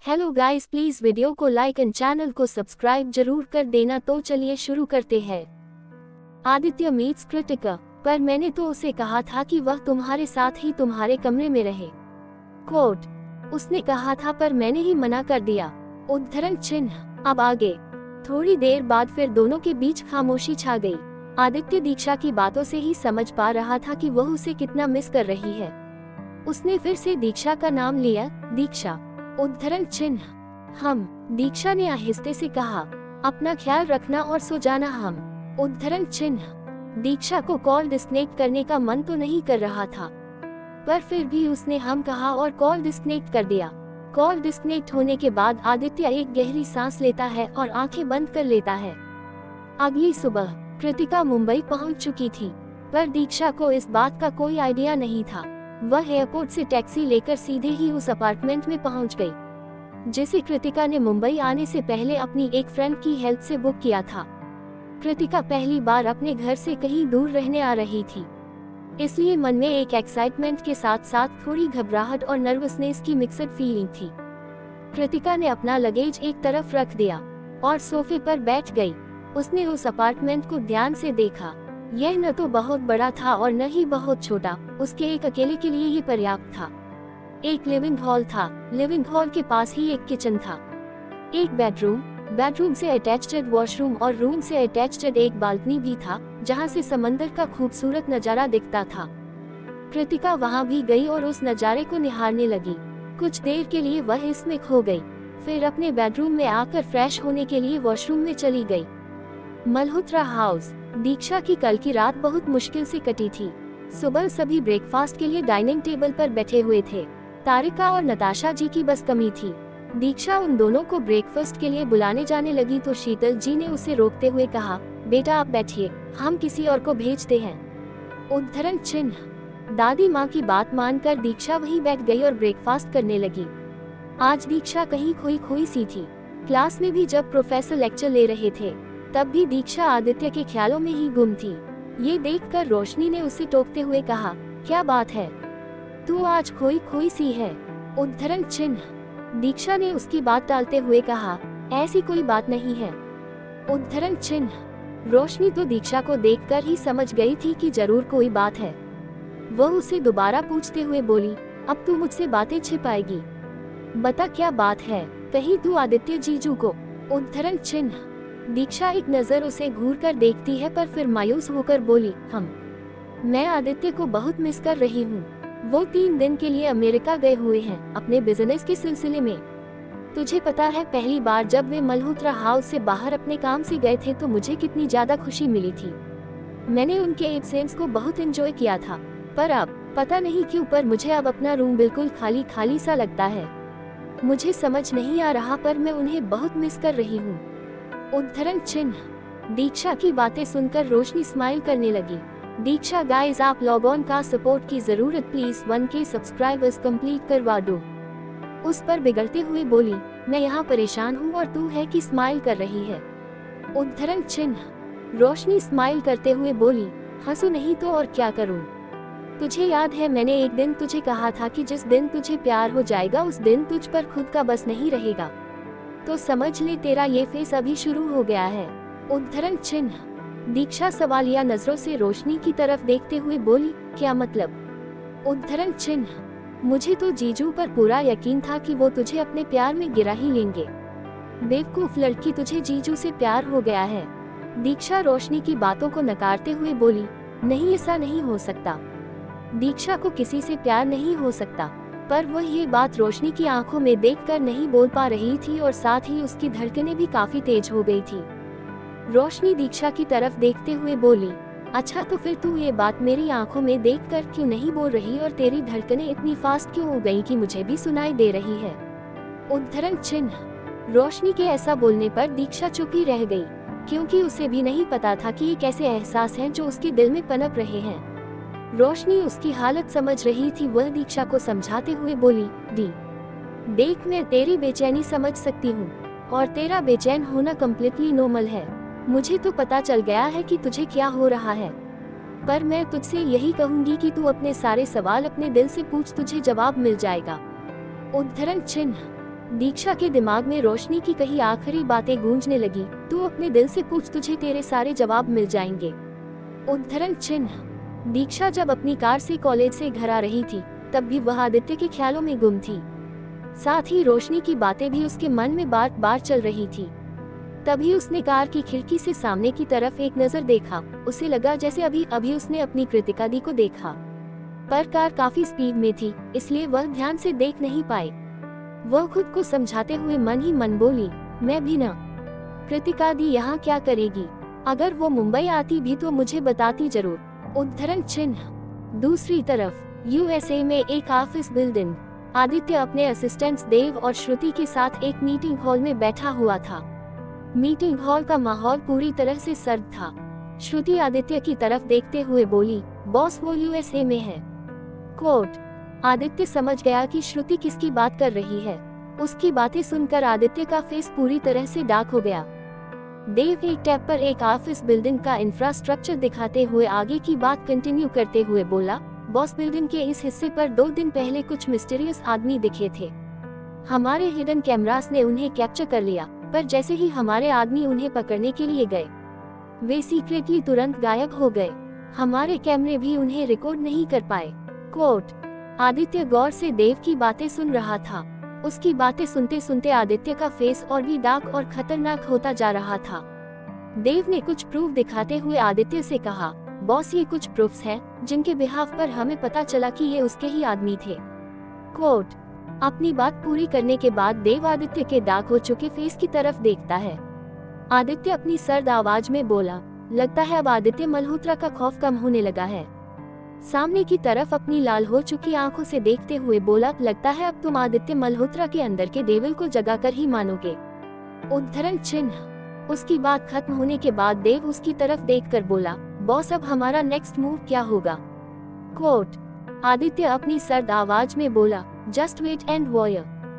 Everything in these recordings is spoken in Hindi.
हेलो गाइस, प्लीज वीडियो को लाइक एंड चैनल को सब्सक्राइब जरूर कर देना। तो चलिए शुरू करते हैं। आदित्य मीट्स कृतिका। पर मैंने तो उसे कहा था कि वह तुम्हारे साथ ही तुम्हारे कमरे में रहे। कोट। उसने कहा था पर मैंने ही मना कर दिया। उद्धरण चिन्ह। अब आगे। थोड़ी देर बाद फिर दोनों के बीच खामोशी छा गई। आदित्य दीक्षा की बातों से ही समझ पा रहा था कि वह उसे कितना मिस कर रही है। उसने फिर से दीक्षा का नाम लिया। दीक्षा। उद्धरण चिन्ह। हम। दीक्षा ने आहिस्ते से कहा, अपना ख्याल रखना और सो जाना। हम। उद्धरण चिन्ह। दीक्षा को कॉल डिस्कनेक्ट करने का मन तो नहीं कर रहा था, पर फिर भी उसने हम कहा और कॉल डिस्कनेक्ट कर दिया। कॉल डिस्कनेक्ट होने के बाद आदित्य एक गहरी सांस लेता है और आंखें बंद कर लेता है। अगली सुबह कृतिका मुंबई पहुंच चुकी थी, पर दीक्षा को इस बात का कोई आइडिया नहीं था। वह एयरपोर्ट से टैक्सी लेकर सीधे ही उस अपार्टमेंट में पहुंच गई, जिसे कृतिका ने मुंबई आने से पहले अपनी एक फ्रेंड की हेल्प से बुक किया था। कृतिका पहली बार अपने घर से कहीं दूर रहने आ रही थी, इसलिए मन में एक एक्साइटमेंट के साथ साथ थोड़ी घबराहट और नर्वसनेस की मिक्सड फीलिंग थी। कृतिका ने अपना लगेज एक तरफ रख दिया और सोफे पर बैठ गई। उसने उस अपार्टमेंट को ध्यान से देखा। यह न तो बहुत बड़ा था और न ही बहुत छोटा, उसके एक अकेले के लिए ये पर्याप्त था। एक लिविंग हॉल था, लिविंग हॉल के पास ही एक किचन था, एक बेडरूम, बेडरूम से अटैच्ड वॉशरूम और रूम से अटैच्ड एक बालकनी भी था, जहां से समंदर का खूबसूरत नजारा दिखता था। कृतिका वहां भी गई और उस नजारे को निहारने लगी। कुछ देर के लिए वह इसमें खो गई, फिर अपने बेडरूम में आकर फ्रेश होने के लिए वॉशरूम में चली गई। मल्होत्रा हाउस। दीक्षा की कल की रात बहुत मुश्किल से कटी थी। सुबह सभी ब्रेकफास्ट के लिए डाइनिंग टेबल पर बैठे हुए थे। तारिका और नताशा जी की बस कमी थी। दीक्षा उन दोनों को ब्रेकफास्ट के लिए बुलाने जाने लगी तो शीतल जी ने उसे रोकते हुए कहा, बेटा आप बैठिए, हम किसी और को भेजते हैं। उद्धरण चिन्ह। दादी माँ की बात मानकर दीक्षा वहीं बैठ गई और ब्रेकफास्ट करने लगी। आज दीक्षा कहीं खोई खोई सी थी। क्लास में भी जब प्रोफेसर लेक्चर ले रहे थे, तब भी दीक्षा आदित्य के ख्यालों में ही गुम थी। ये देखकर रोशनी ने उसे टोकते हुए कहा, क्या बात है, तू आज खोई खोई सी है। उद्धरण चिन्ह। दीक्षा ने उसकी बात टालते हुए कहा, ऐसी कोई बात नहीं है। उद्धरण चिन्ह। रोशनी तो दीक्षा को देखकर ही समझ गई थी कि जरूर कोई बात है। वह उसे दोबारा पूछते हुए बोली, अब तू मुझसे बातें छिपाएगी? बता क्या बात है, कहीं तू आदित्य जीजू को? उद्धरण चिन्ह। दीक्षा एक नजर उसे घूर कर देखती है, पर फिर मायूस होकर बोली, मैं आदित्य को बहुत मिस कर रही हूँ। वो 3 दिन के लिए अमेरिका गए हुए हैं अपने बिजनेस के सिलसिले में। तुझे पता है पहली बार जब वे मल्होत्रा हाउस से बाहर अपने काम से गए थे तो मुझे कितनी ज्यादा खुशी मिली थी। मैंने उनके एब्सेंस को बहुत एंजॉय किया था, पर अब पता नहीं क्यों पर मुझे अब अपना रूम बिल्कुल खाली खाली सा लगता है। मुझे समझ नहीं आ रहा, पर मैं उन्हें बहुत मिस कर रही हूँ। उद्धरण चिन्ह। दीक्षा की बातें सुनकर रोशनी स्माइल करने लगी। दीक्षा गाइस, आप लोगों का सपोर्ट की जरूरत, प्लीज 1K सब्सक्राइबर्स कंप्लीट करवा दो। उस पर बिगड़ते हुए बोली, मैं यहाँ परेशान हूँ और तू है कि स्माइल कर रही है। उद्धरण चिन्ह। रोशनी स्माइल करते हुए बोली, हंसू नहीं तो और क्या करूँ? तुझे याद है मैंने एक दिन तुझे कहा था कि जिस दिन तुझे प्यार हो जाएगा उस दिन तुझ पर खुद का बस नहीं रहेगा। तो समझ ले तेरा ये फेस अभी शुरू हो गया है। उद्धरण चिन्ह। दीक्षा सवालिया नजरों से रोशनी की तरफ देखते हुए बोली, क्या मतलब? उद्धरण चिन्ह। मुझे तो जीजू पर पूरा यकीन था कि वो तुझे अपने प्यार में गिरा ही लेंगे। बेवकूफ लड़की, तुझे जीजू से प्यार हो गया है। दीक्षा रोशनी की बातों को नकारते हुए बोली, नहीं ऐसा नहीं हो सकता। दीक्षा को किसी से प्यार नहीं हो सकता, पर वह ये बात रोशनी की आंखों में देखकर नहीं बोल पा रही थी और साथ ही उसकी धड़कनें भी काफी तेज हो गई थी। रोशनी दीक्षा की तरफ देखते हुए बोली, अच्छा तो फिर तू ये बात मेरी आंखों में देखकर क्यों नहीं बोल रही और तेरी धड़कनें इतनी फास्ट क्यों हो गई कि मुझे भी सुनाई दे रही है? उद्धरण चिन्ह। रोशनी के ऐसा बोलने पर दीक्षा चुप ही रह गई, क्योंकि उसे भी नहीं पता था कि ये कैसे एहसास हैं जो उसके दिल में पनप रहे हैं। रोशनी उसकी हालत समझ रही थी। वह दीक्षा को समझाते हुए बोली, देख मैं तेरी बेचैनी समझ सकती हूँ और तेरा बेचैन होना कम्प्लीटली नॉर्मल है। मुझे तो पता चल गया है कि तुझे क्या हो रहा है, पर मैं तुझसे यही कहूंगी कि तू अपने सारे सवाल अपने दिल से पूछ, तुझे जवाब मिल जाएगा। उद्धरण चिन्ह। दीक्षा के दिमाग में रोशनी की कही आखिरी बातें गूंजने लगी। तू अपने दिल से पूछ, तुझे तेरे सारे जवाब मिल जाएंगे। उद्धरण चिन्ह। दीक्षा जब अपनी कार से कॉलेज से घर आ रही थी तब भी वह आदित्य के ख्यालों में गुम थी। साथ ही रोशनी की बातें भी उसके मन में बार बार चल रही थी। तभी उसने कार की खिड़की से सामने की तरफ एक नजर देखा। उसे लगा जैसे अभी अभी उसने अपनी कृतिका दी को देखा, पर कार काफी स्पीड में थी इसलिए वह ध्यान से देख नहीं पाए। वह खुद को समझाते हुए मन ही मन बोली, मैं भी ना। कृतिका दी यहाँ क्या करेगी? अगर वो मुंबई आती भी तो मुझे बताती जरूर। उद्धरण चिन्ह। दूसरी तरफ यूएसए में एक ऑफिस बिल्डिंग। आदित्य अपने असिस्टेंट्स देव और श्रुति के साथ एक मीटिंग हॉल में बैठा हुआ था। मीटिंग हॉल का माहौल पूरी तरह से सर्द था। श्रुति आदित्य की तरफ देखते हुए बोली, बॉस वो यूएसए में है। कोट। आदित्य समझ गया कि श्रुति किसकी बात कर रही है। उसकी बातें सुनकर आदित्य का फेस पूरी तरह से डार्क हो गया। देव एक टैब पर एक ऑफिस बिल्डिंग का इंफ्रास्ट्रक्चर दिखाते हुए आगे की बात कंटिन्यू करते हुए बोला, बॉस बिल्डिंग के इस हिस्से पर 2 दिन पहले कुछ मिस्टीरियस आदमी दिखे थे। हमारे हिडन कैमरास ने उन्हें कैप्चर कर लिया, पर जैसे ही हमारे आदमी उन्हें पकड़ने के लिए गए वे सीक्रेटली तुरंत गायब हो गए। हमारे कैमरे भी उन्हें रिकॉर्ड नहीं कर पाए। कोट। आदित्य गौर से देव की बातें सुन रहा था। उसकी बातें सुनते सुनते आदित्य का फेस और भी डार्क और खतरनाक होता जा रहा था। देव ने कुछ प्रूफ दिखाते हुए आदित्य से कहा, बॉस ये कुछ प्रूफ्स हैं जिनके बिहाफ पर हमें पता चला कि ये उसके ही आदमी थे। कोट। अपनी बात पूरी करने के बाद देव आदित्य के डार्क हो चुके फेस की तरफ देखता है। आदित्य अपनी सर्द आवाज में बोला, लगता है अब आदित्य मल्होत्रा का खौफ कम होने लगा है। सामने की तरफ अपनी लाल हो चुकी आंखों से देखते हुए बोला, लगता है अब तुम आदित्य मल्होत्रा के अंदर के डेविल को जगाकर ही मानोगे। उद्धरण चिन्ह। उसकी बात खत्म होने के बाद देव उसकी तरफ देखकर बोला, बॉस अब हमारा नेक्स्ट मूव क्या होगा? कोट। आदित्य अपनी सर्द आवाज में बोला, जस्ट वेट एंड वॉच।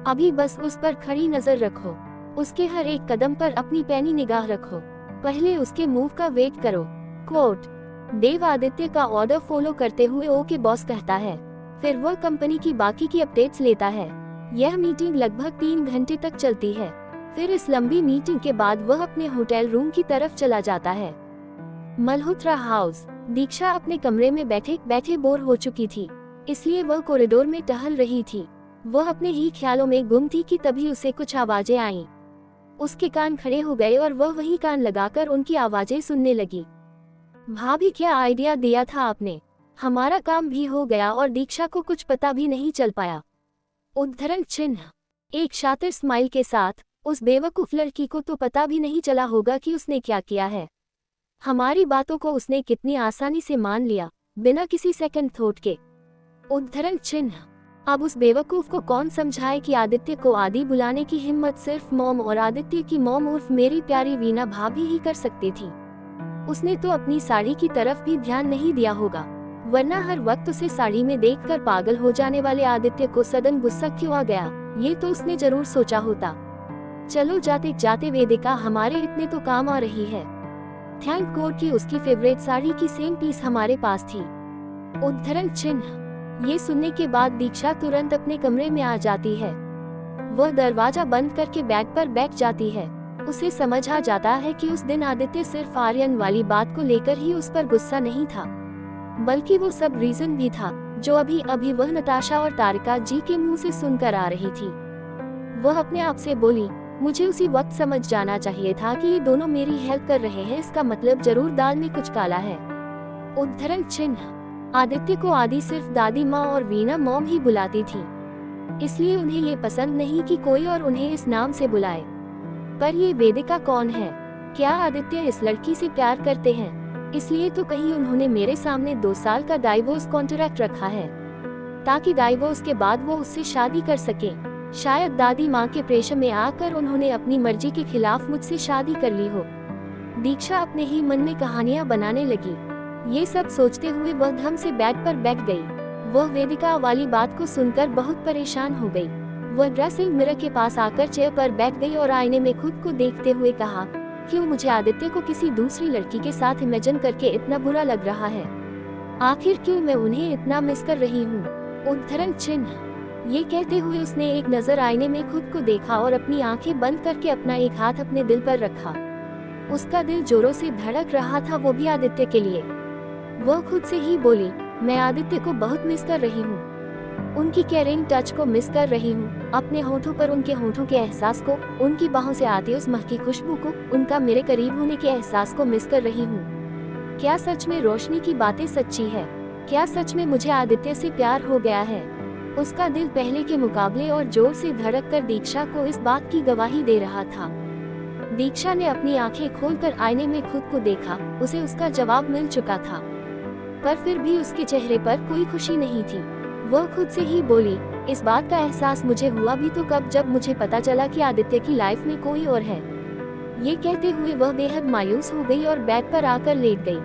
अभी बस उस पर खड़ी नजर रखो। उसके हर एक कदम पर अपनी पैनी निगाह रखो। पहले उसके मूव का वेट करो। कोट। देव आदित्य का ऑर्डर फॉलो करते हुए ओके बॉस कहता है। फिर वह कंपनी की बाकी की अपडेट्स लेता है। यह मीटिंग लगभग 3 घंटे तक चलती है। फिर इस लंबी मीटिंग के बाद वह अपने होटल रूम की तरफ चला जाता है। मल्होत्रा हाउस। दीक्षा अपने कमरे में बैठे बैठे बोर हो चुकी थी, इसलिए वह कॉरिडोर में टहल रही थी। वह अपने ही ख्यालों में गुम थी कि तभी उसे कुछ आवाजें आईं। उसके कान खड़े हो गए और वह वही कान लगाकर उनकी आवाजें सुनने लगी। भाभी, क्या आइडिया दिया था आपने? हमारा काम भी हो गया और दीक्षा को कुछ पता भी नहीं चल पाया। उद्धरण चिन्ह। एक शातिर स्माइल के साथ, उस बेवकूफ लड़की को तो पता भी नहीं चला होगा कि उसने क्या किया है। हमारी बातों को उसने कितनी आसानी से मान लिया, बिना किसी सेकंड थॉट के। उद्धरण चिन्ह। अब उस बेवकूफ को कौन समझाए कि आदित्य को आदि बुलाने की हिम्मत सिर्फ मॉम और आदित्य की मॉम उर्फ मेरी प्यारी वीना भाभी ही कर सकती थी। उसने तो अपनी साड़ी की तरफ भी ध्यान नहीं दिया होगा, वरना हर वक्त उसे साड़ी में देखकर पागल हो जाने वाले आदित्य को सडन गुस्सा क्यों आ गया, ये तो उसने जरूर सोचा होता। चलो जाते जाते वेदिका हमारे इतने तो काम आ रही है। थैंक गॉड कि उसकी फेवरेट साड़ी की सेम पीस हमारे पास थी। उद्धरण चिन्ह। ये सुनने के बाद दीक्षा तुरंत अपने कमरे में आ जाती है। वह दरवाजा बंद करके बेड पर बैठ जाती है। उसे समझ आ जाता है कि उस दिन आदित्य सिर्फ आर्यन वाली बात को लेकर ही उस पर गुस्सा नहीं था, बल्कि वो सब रीजन भी था जो अभी अभी वह नताशा और तारिका जी के मुंह से सुनकर आ रही थी। वह अपने आप से बोली, मुझे उसी वक्त समझ जाना चाहिए था कि ये दोनों मेरी हेल्प कर रहे हैं, इसका मतलब जरूर दाल में कुछ काला है। उद्धरण चिन्ह। आदित्य को आदि सिर्फ दादी माँ और वीना मॉम ही बुलाती थी, इसलिए उन्हें ये पसंद नहीं कि कोई और उन्हें इस नाम से बुलाए। पर ये वेदिका कौन है? क्या आदित्य इस लड़की से प्यार करते हैं? इसलिए तो कहीं उन्होंने मेरे सामने 2 साल का डाइवोर्स कॉन्ट्रैक्ट रखा है, ताकि डाइवोर्स के बाद वो उससे शादी कर सके। शायद दादी माँ के प्रेशर में आकर उन्होंने अपनी मर्जी के खिलाफ मुझसे शादी कर ली हो। दीक्षा अपने ही मन में कहानियां बनाने लगी। ये सब सोचते हुए वह धम से बेड पर बैठ गई। वह वेदिका वाली बात को सुनकर बहुत परेशान हो गई। वह ड्रेसिंग मिरर के पास आकर चेयर पर बैठ गई और आईने में खुद को देखते हुए कहा, क्यों मुझे आदित्य को किसी दूसरी लड़की के साथ इमेजिन करके इतना बुरा लग रहा है? आखिर क्यों मैं उन्हें इतना मिस कर रही हूँ? उद्धरण चिन्ह। ये कहते हुए उसने एक नजर आईने में खुद को देखा और अपनी आंखें बंद करके अपना एक हाथ अपने दिल पर रखा। उसका दिल जोरों से धड़क रहा था, वो भी आदित्य के लिए। वह खुद से ही बोली, मैं आदित्य को बहुत मिस कर रही हूँ, उनकी केयरिंग टच को मिस कर रही हूँ, अपने होठों पर उनके होठों के एहसास को, उनकी बाहों से आती उस महकी खुशबू को, उनका मेरे करीब होने के एहसास को मिस कर रही हूँ। क्या सच में रोशनी की बातें सच्ची है? क्या सच में मुझे आदित्य से प्यार हो गया है? उसका दिल पहले के मुकाबले और जोर से धड़क कर दीक्षा को इस बात की गवाही दे रहा था। दीक्षा ने अपनी आंखें खोलकर आईने में खुद को देखा। उसे उसका जवाब मिल चुका था, पर फिर भी उसके चेहरे पर कोई खुशी नहीं थी। वह खुद से ही बोली, इस बात का एहसास मुझे हुआ भी तो कब, जब मुझे पता चला कि आदित्य की लाइफ में कोई और है। ये कहते हुए वह बेहद मायूस हो गई और बेड पर आकर लेट गई।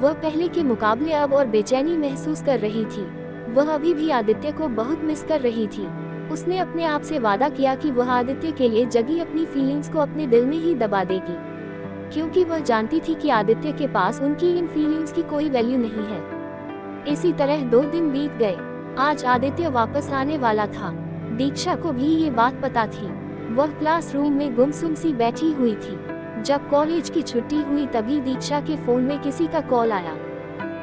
वह पहले के मुकाबले अब और बेचैनी महसूस कर रही थी। वह अभी भी आदित्य को बहुत मिस कर रही थी। उसने अपने आप से वादा किया कि वह आदित्य के लिए जगी अपनी फीलिंग्स को अपने दिल में ही दबा देगी, क्योंकि वह जानती थी कि आदित्य के पास उनकी इन फीलिंग्स की कोई वैल्यू नहीं है। इसी तरह 2 दिन बीत गए। आज आदित्य वापस आने वाला था। दीक्षा को भी ये बात पता थी। वह क्लासरूम में गुमसुम सी बैठी हुई थी। जब कॉलेज की छुट्टी हुई तभी दीक्षा के फोन में किसी का कॉल आया।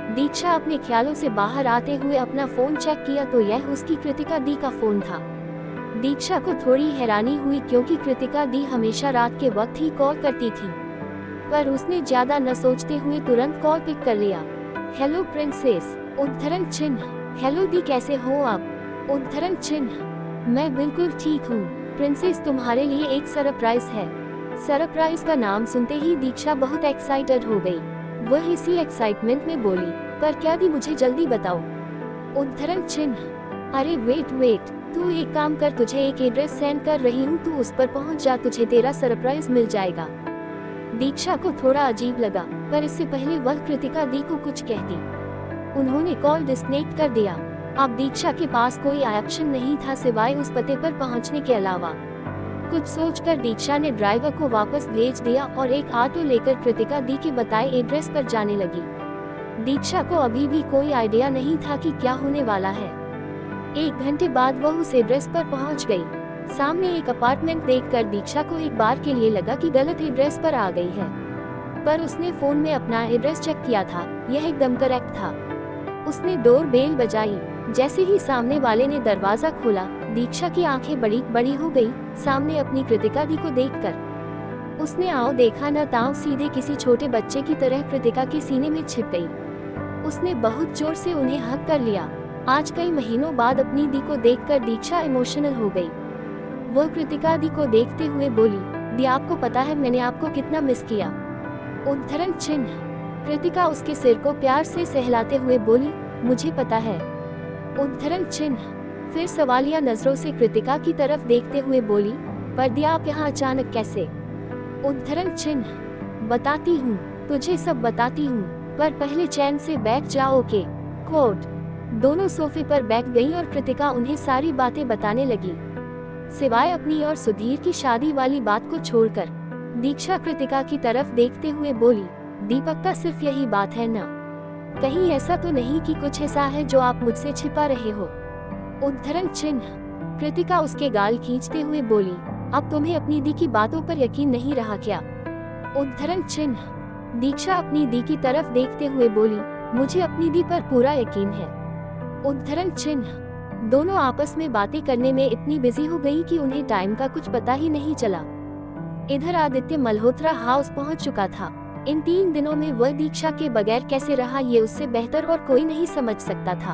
दीक्षा अपने ख्यालों से बाहर आते हुए अपना फोन चेक किया तो यह उसकी कृतिका दी का फोन था। दीक्षा को थोड़ी हैरानी हुई, क्योंकि कृतिका दी हमेशा रात के वक्त ही कॉल करती थी, पर उसने ज्यादा न सोचते हुए तुरंत कॉल पिक कर लिया। हेलो प्रिंसेस, उद्धरण चिन्ह। हेलो दी, कैसे हो आप? उद्धरण चिन्ह, मैं बिल्कुल ठीक हूँ प्रिंसेस, तुम्हारे लिए एक सरप्राइज है। सरप्राइज का नाम सुनते ही दीक्षा बहुत एक्साइटेड हो गई। वह इसी एक्साइटमेंट में बोली, पर क्या दी, मुझे जल्दी बताओ। उद्धरण चिन्ह, अरे वेट, तू एक काम कर, तुझे एक एड्रेस सेंड कर रही हूँ, तू उस पर पहुँच जा, तुझे तेरा सरप्राइज मिल जाएगा। दीक्षा को थोड़ा अजीब लगा, पर इससे पहले वह कृतिका दी को कुछ कहती, उन्होंने कॉल डिस्कनेक्ट कर दिया। अब दीक्षा के पास कोई ऑप्शन नहीं था सिवाय उस पते पर पहुंचने के अलावा। कुछ सोचकर दीक्षा ने ड्राइवर को वापस भेज दिया और एक ऑटो लेकर कृतिका दी के बताए एड्रेस पर जाने लगी। दीक्षा को अभी भी कोई आइडिया नहीं था कि क्या होने वाला है। 1 घंटे बाद वह उस एड्रेस पर पहुंच गई। सामने एक अपार्टमेंट देखकर दीक्षा को एक बार के लिए लगा कि गलत एड्रेस पर आ गई है, पर उसने फोन में अपना एड्रेस चेक किया था, यह एकदम करेक्ट था। उसने डोर बेल बजाई। जैसे ही सामने वाले ने दरवाजा खोला, दीक्षा की आंखें बड़ी बड़ी हो गई सामने अपनी कृतिका दी को देखकर। उसने आओ देखा न ताओ, सीधे किसी छोटे बच्चे की तरह कृतिका के सीने में छिप गई। उसने बहुत जोर से उन्हें हग कर लिया। आज कई महीनों बाद अपनी दी को देखकर दीक्षा इमोशनल हो गई। वह कृतिका दी को देखते हुए बोली, दी, आपको पता है मैंने आपको कितना मिस किया। उद्धरण चिन्ह, कृतिका उसके सिर को प्यार से सहलाते हुए बोली, मुझे पता है। उद्धरण चिन्ह, फिर सवालिया नजरों से कृतिका की तरफ देखते हुए बोली, पर दी, आप यहाँ अचानक कैसे? उद्धरण चिन्ह, बताती हूँ, तुझे सब बताती हूँ, पर पहले चैन से बैठ जाओ के कोट। दोनों सोफे पर बैठ गईं और कृतिका उन्हें सारी बातें बताने लगी, सिवाय अपनी और सुधीर की शादी वाली बात को छोड़कर। दीक्षा कृतिका की तरफ देखते हुए बोली, दीपक का सिर्फ यही बात है ना? कहीं ऐसा तो नहीं कि कुछ ऐसा है जो आप मुझसे छिपा रहे हो? उद्धरण चिन्ह, कृतिका उसके गाल खींचते हुए बोली, अब तुम्हें अपनी दी की बातों पर यकीन नहीं रहा क्या? उद्धरण चिन्ह, दीक्षा अपनी दी की तरफ देखते हुए बोली, मुझे अपनी दी पर पूरा यकीन है। उद्धरण चिन्ह, दोनों आपस में बातें करने में इतनी बिजी हो गई कि उन्हें टाइम का कुछ पता ही नहीं चला। इधर आदित्य मल्होत्रा हाउस पहुंच चुका था। इन 3 दिनों में वह दीक्षा के बगैर कैसे रहा, ये उससे बेहतर और कोई नहीं समझ सकता था।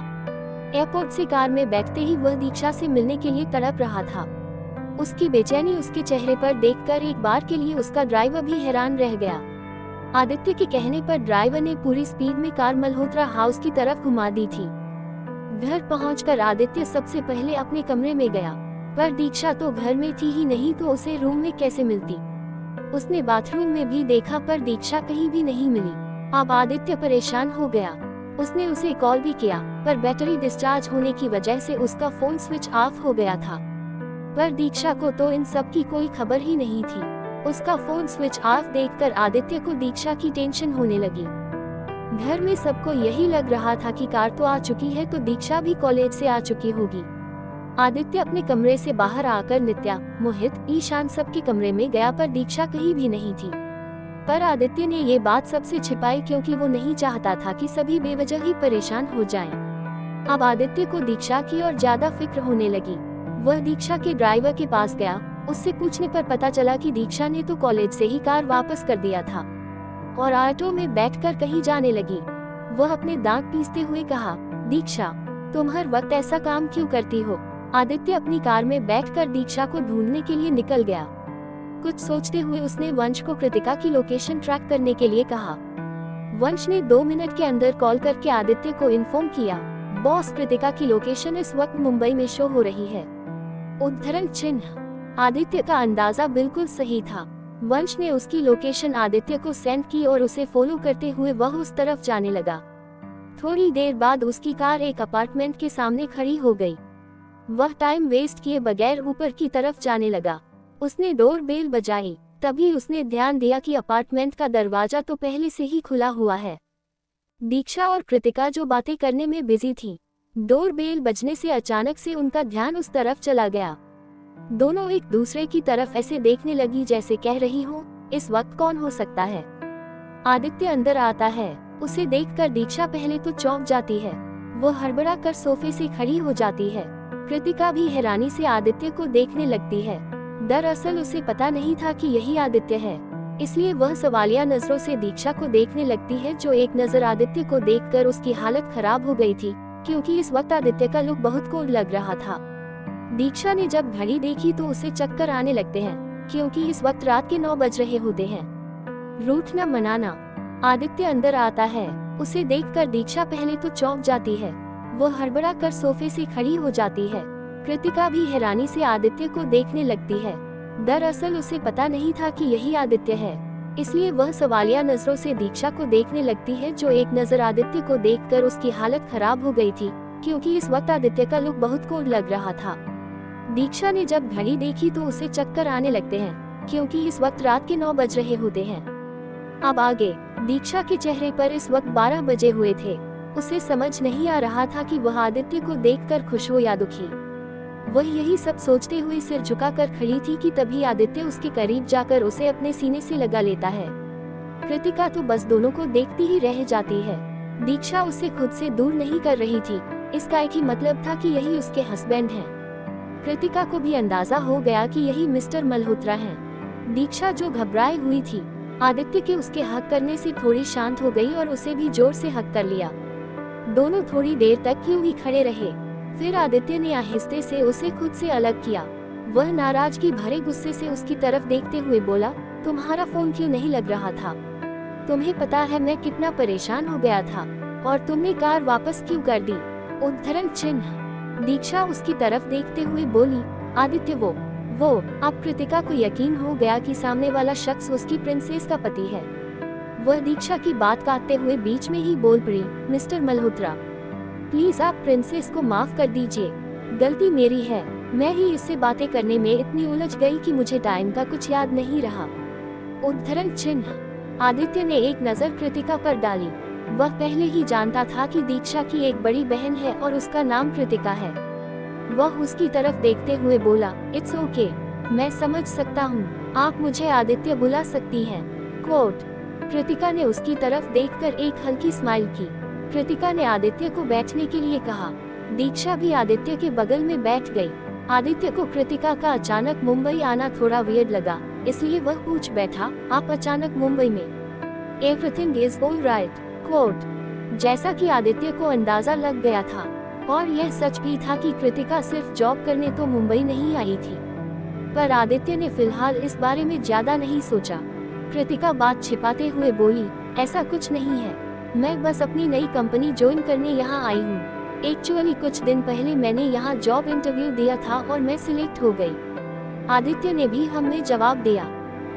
एयरपोर्ट से कार में बैठते ही वह दीक्षा से मिलने के लिए तड़प रहा था। उसकी बेचैनी उसके चेहरे पर देखकर एक बार के लिए उसका ड्राइवर भी हैरान रह गया। आदित्य के कहने पर ड्राइवर ने पूरी स्पीड में कार मल्होत्रा हाउस की तरफ घुमा दी थी। घर पहुंचकर आदित्य सबसे पहले अपने कमरे में गया, पर दीक्षा तो घर में थी ही नहीं, तो उसे रूम में कैसे मिलती? उसने बाथरूम में भी देखा पर दीक्षा कहीं भी नहीं मिली। अब आदित्य परेशान हो गया। उसने उसे कॉल भी किया, पर बैटरी डिस्चार्ज होने की वजह से उसका फोन स्विच ऑफ हो गया था। पर दीक्षा को तो इन सब की कोई खबर ही नहीं थी। उसका फोन स्विच ऑफ देखकर आदित्य को दीक्षा की टेंशन होने लगी। घर में सबको यही लग रहा था कि कार तो आ चुकी है, तो दीक्षा भी कॉलेज से आ चुकी होगी। आदित्य अपने कमरे से बाहर आकर नित्या, मोहित, ईशान सबके कमरे में गया पर दीक्षा कहीं भी नहीं थी। पर आदित्य ने ये बात सबसे छिपाई क्योंकि वो नहीं चाहता था कि सभी बेवजह ही परेशान हो जाएं। अब आदित्य को दीक्षा की और ज्यादा फिक्र होने लगी। वह दीक्षा के ड्राइवर के पास गया। उससे पूछने पर पता चला कि दीक्षा ने तो कॉलेज से ही कार वापस कर दिया था और ऑटो में बैठकर कहीं जाने लगी। वह अपने दांत पीसते हुए कहा, दीक्षा, तुम हर वक्त ऐसा काम क्यों करती हो? आदित्य अपनी कार में बैठकर दीक्षा को ढूंढने के लिए निकल गया। कुछ सोचते हुए उसने वंश को कृतिका की लोकेशन ट्रैक करने के लिए कहा। वंश ने 2 मिनट के अंदर कॉल करके आदित्य को इन्फॉर्म किया, बॉस, कृतिका की लोकेशन इस वक्त मुंबई में शो हो रही है। उद्धरण चिन्ह। आदित्य का अंदाजा बिल्कुल सही था। वंश ने उसकी लोकेशन आदित्य को सेंड की और उसे फॉलो करते हुए वह उस तरफ जाने लगा। थोड़ी देर बाद उसकी कार एक अपार्टमेंट के सामने खड़ी हो गई। वह टाइम वेस्ट किए बगैर ऊपर की तरफ जाने लगा। उसने डोर बेल बजाई। तभी उसने ध्यान दिया कि अपार्टमेंट का दरवाजा तो पहले से ही खुला हुआ है। दीक्षा और कृतिका जो बातें करने में बिजी थी। डोर बेल बजने से अचानक से उनका ध्यान उस तरफ चला गया। दोनों एक दूसरे की तरफ ऐसे देखने लगी जैसे कह रही हो, इस वक्त कौन हो सकता है? आदित्य अंदर आता है। उसे देखकर दीक्षा पहले तो चौंक जाती है। वो हड़बड़ा कर सोफे से खड़ी हो जाती है। कृतिका भी हैरानी से आदित्य को देखने लगती है। दरअसल उसे पता नहीं था कि यही आदित्य है, इसलिए वह सवालिया नजरों से दीक्षा को देखने लगती है, जो एक नजर आदित्य को देखकर उसकी हालत खराब हो गई थी, क्योंकि इस वक्त आदित्य का लुक बहुत कोड लग रहा था। दीक्षा ने जब घड़ी देखी तो उसे चक्कर आने लगते हैं, क्योंकि इस वक्त रात के 9 बज रहे होते हैं। रूठना मनाना। आदित्य अंदर आता है। उसे देखकर दीक्षा पहले तो चौंक जाती है। वो हड़बड़ा कर सोफे से खड़ी हो जाती है। कृतिका भी हैरानी से आदित्य को देखने लगती है। दरअसल उसे पता नहीं था कि यही आदित्य है, इसलिए वह सवालिया नजरों से दीक्षा को देखने लगती है, जो एक नजर आदित्य को देखकर उसकी हालत खराब हो गई थी, क्योंकि इस वक्त आदित्य का लुक बहुत कोड लग रहा था। दीक्षा ने जब घड़ी देखी तो उसे चक्कर आने लगते हैं, क्योंकि इस वक्त रात के 9 बज रहे होते हैं। अब आगे। दीक्षा के चेहरे पर इस वक्त 12 बजे हुए थे। उसे समझ नहीं आ रहा था कि वह आदित्य को देखकर खुश हो या दुखी। वह यही सब सोचते हुए सिर झुकाकर खड़ी थी कि तभी आदित्य उसके करीब जाकर उसे अपने सीने से लगा लेता है। कृतिका तो बस दोनों को देखती ही रह जाती है। दीक्षा उसे खुद से दूर नहीं कर रही थी, इसका एक ही मतलब था कि यही उसके हस्बैंड हैं। कृतिका को भी अंदाजा हो गया कि यही मिस्टर मल्होत्रा हैं। दीक्षा जो घबराई हुई थी, आदित्य के उसके हक करने से थोड़ी शांत हो गई और उसे भी जोर से हक कर लिया। दोनों थोड़ी देर तक यूं ही खड़े रहे। फिर आदित्य ने आहिस्ते से उसे खुद से अलग किया। वह नाराजगी भरे गुस्से से उसकी तरफ देखते हुए बोला, तुम्हारा फोन क्यों नहीं लग रहा था? तुम्हें पता है मैं कितना परेशान हो गया था, और तुमने कार वापस क्यों कर दी? उद्धरण चिन्ह। दीक्षा उसकी तरफ देखते हुए बोली, आदित्य वो अब कृतिका को यकीन हो गया कि सामने वाला शख्स उसकी प्रिंसेस का पति है। वह दीक्षा की बात काटते हुए बीच में ही बोल पड़ी, मिस्टर मल्होत्रा, प्लीज आप प्रिंसेस को माफ कर दीजिए। गलती मेरी है, मैं ही इससे बातें करने में इतनी उलझ गई कि मुझे टाइम का कुछ याद नहीं रहा। उद्धरण चिन्ह। आदित्य ने एक नजर कृतिका पर डाली। वह पहले ही जानता था कि दीक्षा की एक बड़ी बहन है और उसका नाम कृतिका है। वह उसकी तरफ देखते हुए बोला, इट्स ओके, मैं समझ सकता हूँ, आप मुझे आदित्य बुला सकती हैं। कोट। कृतिका ने उसकी तरफ देखकर एक हल्की स्माइल की। कृतिका ने आदित्य को बैठने के लिए कहा। दीक्षा भी आदित्य के बगल में बैठ गई। आदित्य को कृतिका का अचानक मुंबई आना थोड़ा वियर्ड लगा, इसलिए वह पूछ बैठा, आप अचानक मुंबई में? Everything is all right. Quote. जैसा कि आदित्य को अंदाजा लग गया था, और यह सच भी था कि कृतिका सिर्फ जॉब करने तो मुंबई नहीं आई थी, पर आदित्य ने फिलहाल इस बारे में ज्यादा नहीं सोचा। कृतिका बात छिपाते हुए बोली, ऐसा कुछ नहीं है, मैं बस अपनी नई कंपनी ज्वाइन करने यहाँ आई हूँ। एक्चुअली कुछ दिन पहले मैंने यहाँ जॉब इंटरव्यू दिया था और मैं सिलेक्ट हो गई। आदित्य ने भी हमें जवाब दिया।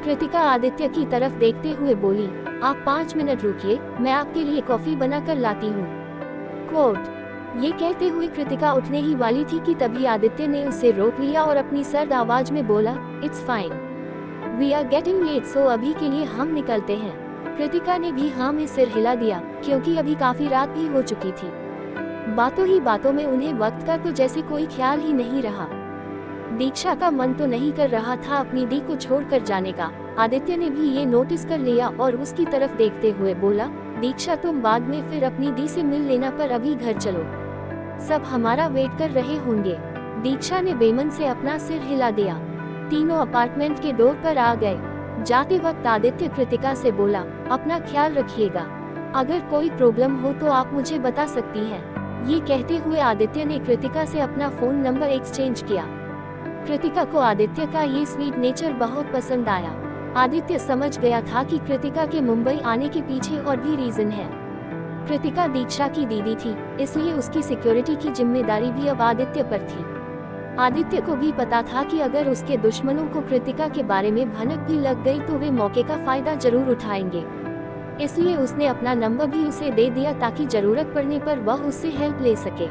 कृतिका आदित्य की तरफ देखते हुए बोली, आप 5 मिनट रुकिए, मैं आपके लिए कॉफी बनाकर लाती हूँ। कोट। ये कहते हुए कृतिका उठने ही वाली थी कि तभी आदित्य ने उसे रोक लिया और अपनी सर्द आवाज में बोला, it's fine, we are getting late, so अभी के लिए हम निकलते हैं। कृतिका ने भी हाँ में सिर हिला दिया, क्योंकि अभी काफी रात भी हो चुकी थी। बातों ही बातों में उन्हें वक्त का तो जैसे कोई ख्याल ही नहीं रहा। दीक्षा का मन तो नहीं कर रहा था अपनी दी को छोड़कर जाने का। आदित्य ने भी ये नोटिस कर लिया और उसकी तरफ देखते हुए बोला, दीक्षा तुम बाद में फिर अपनी दी से मिल लेना, पर अभी घर चलो, सब हमारा वेट कर रहे होंगे। दीक्षा ने बेमन से अपना सिर हिला दिया। तीनों अपार्टमेंट के डोर पर आ गए। जाते वक्त आदित्य कृतिका से बोला, अपना ख्याल रखिएगा, अगर कोई प्रॉब्लम हो तो आप मुझे बता सकती हैं। ये कहते हुए आदित्य ने कृतिका से अपना फोन नंबर एक्सचेंज किया। कृतिका को आदित्य का ये स्वीट नेचर बहुत पसंद आया। आदित्य समझ गया था कि कृतिका के मुंबई आने के पीछे और भी रीजन है। कृतिका दीक्षा की दीदी थी, इसलिए उसकी सिक्योरिटी की जिम्मेदारी भी अब आदित्य पर थी। आदित्य को भी पता था कि अगर उसके दुश्मनों को कृतिका के बारे में भनक भी लग गई तो वे मौके का फायदा जरूर उठाएंगे, इसलिए उसने अपना नंबर भी उसे दे दिया ताकि जरूरत पड़ने पर वह उससे हेल्प ले सके।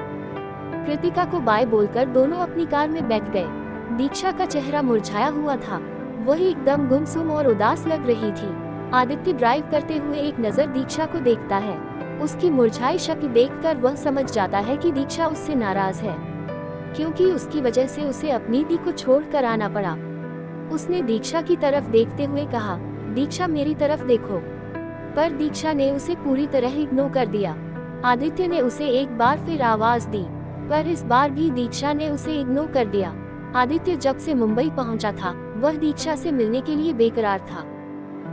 कृतिका को बाय बोलकर दोनों अपनी कार में बैठ गए। दीक्षा का चेहरा मुरझाया हुआ था, वही एकदम गुमसुम और उदास लग रही थी। आदित्य ड्राइव करते हुए एक नजर दीक्षा को देखता है। उसकी मुरझाई शक्ल देखकर वह समझ जाता है कि दीक्षा उससे नाराज है, क्योंकि उसकी वजह से उसे अपनी दी को छोड़कर आना पड़ा। उसने दीक्षा की तरफ देखते हुए कहा, दीक्षा मेरी तरफ देखो, पर दीक्षा ने उसे पूरी तरह इग्नोर कर दिया। आदित्य ने उसे एक बार फिर आवाज दी, पर इस बार भी दीक्षा ने उसे इग्नोर कर दिया। आदित्य जब से मुंबई पहुंचा था वह दीक्षा से मिलने के लिए बेकरार था,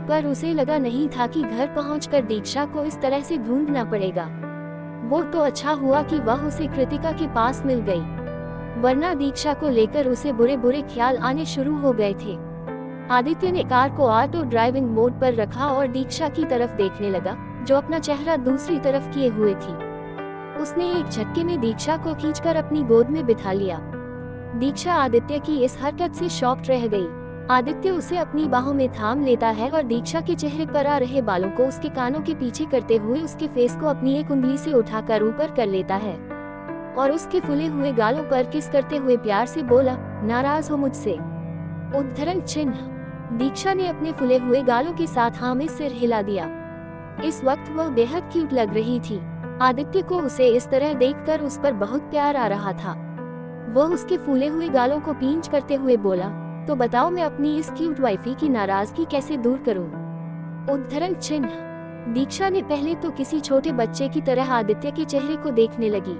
पर उसे लगा नहीं था कि घर पहुंचकर दीक्षा को इस तरह से ढूंढना पड़ेगा। वो तो अच्छा हुआ कि वह उसे कृतिका के पास मिल गई, वरना दीक्षा को लेकर उसे बुरे बुरे ख्याल आने शुरू हो गए थे। आदित्य ने कार को ऑटो ड्राइविंग मोड पर रखा और दीक्षा की तरफ देखने लगा, जो अपना चेहरा दूसरी तरफ किए हुए थी। उसने एक झटके में दीक्षा को खींचकर अपनी गोद में बिठा लिया। दीक्षा आदित्य की इस हरकत से शॉक्ड रह गई। आदित्य उसे अपनी बाहों में थाम लेता है और दीक्षा के चेहरे पर आ रहे बालों को उसके कानों के पीछे करते हुए उसके फेस को अपनी एक उंगली से उठाकर ऊपर कर लेता है और उसके फूले हुए गालों पर किस करते हुए प्यार से बोला, नाराज हो मुझसे? उद्धरण चिन्ह। दीक्षा ने अपने फूले हुए गालों के साथ हाँ में सिर हिला दिया। इस वक्त वह बेहद क्यूट लग रही थी। आदित्य को उसे इस तरह देखकर उस पर बहुत प्यार आ रहा था। वह उसके फूले हुए गालों को पींच करते हुए बोला, तो बताओ मैं अपनी इस क्यूट वाइफी की नाराजगी कैसे दूर करूं? उद्धरण चिन्ह। दीक्षा ने पहले तो किसी छोटे बच्चे की तरह आदित्य के चेहरे को देखने लगी।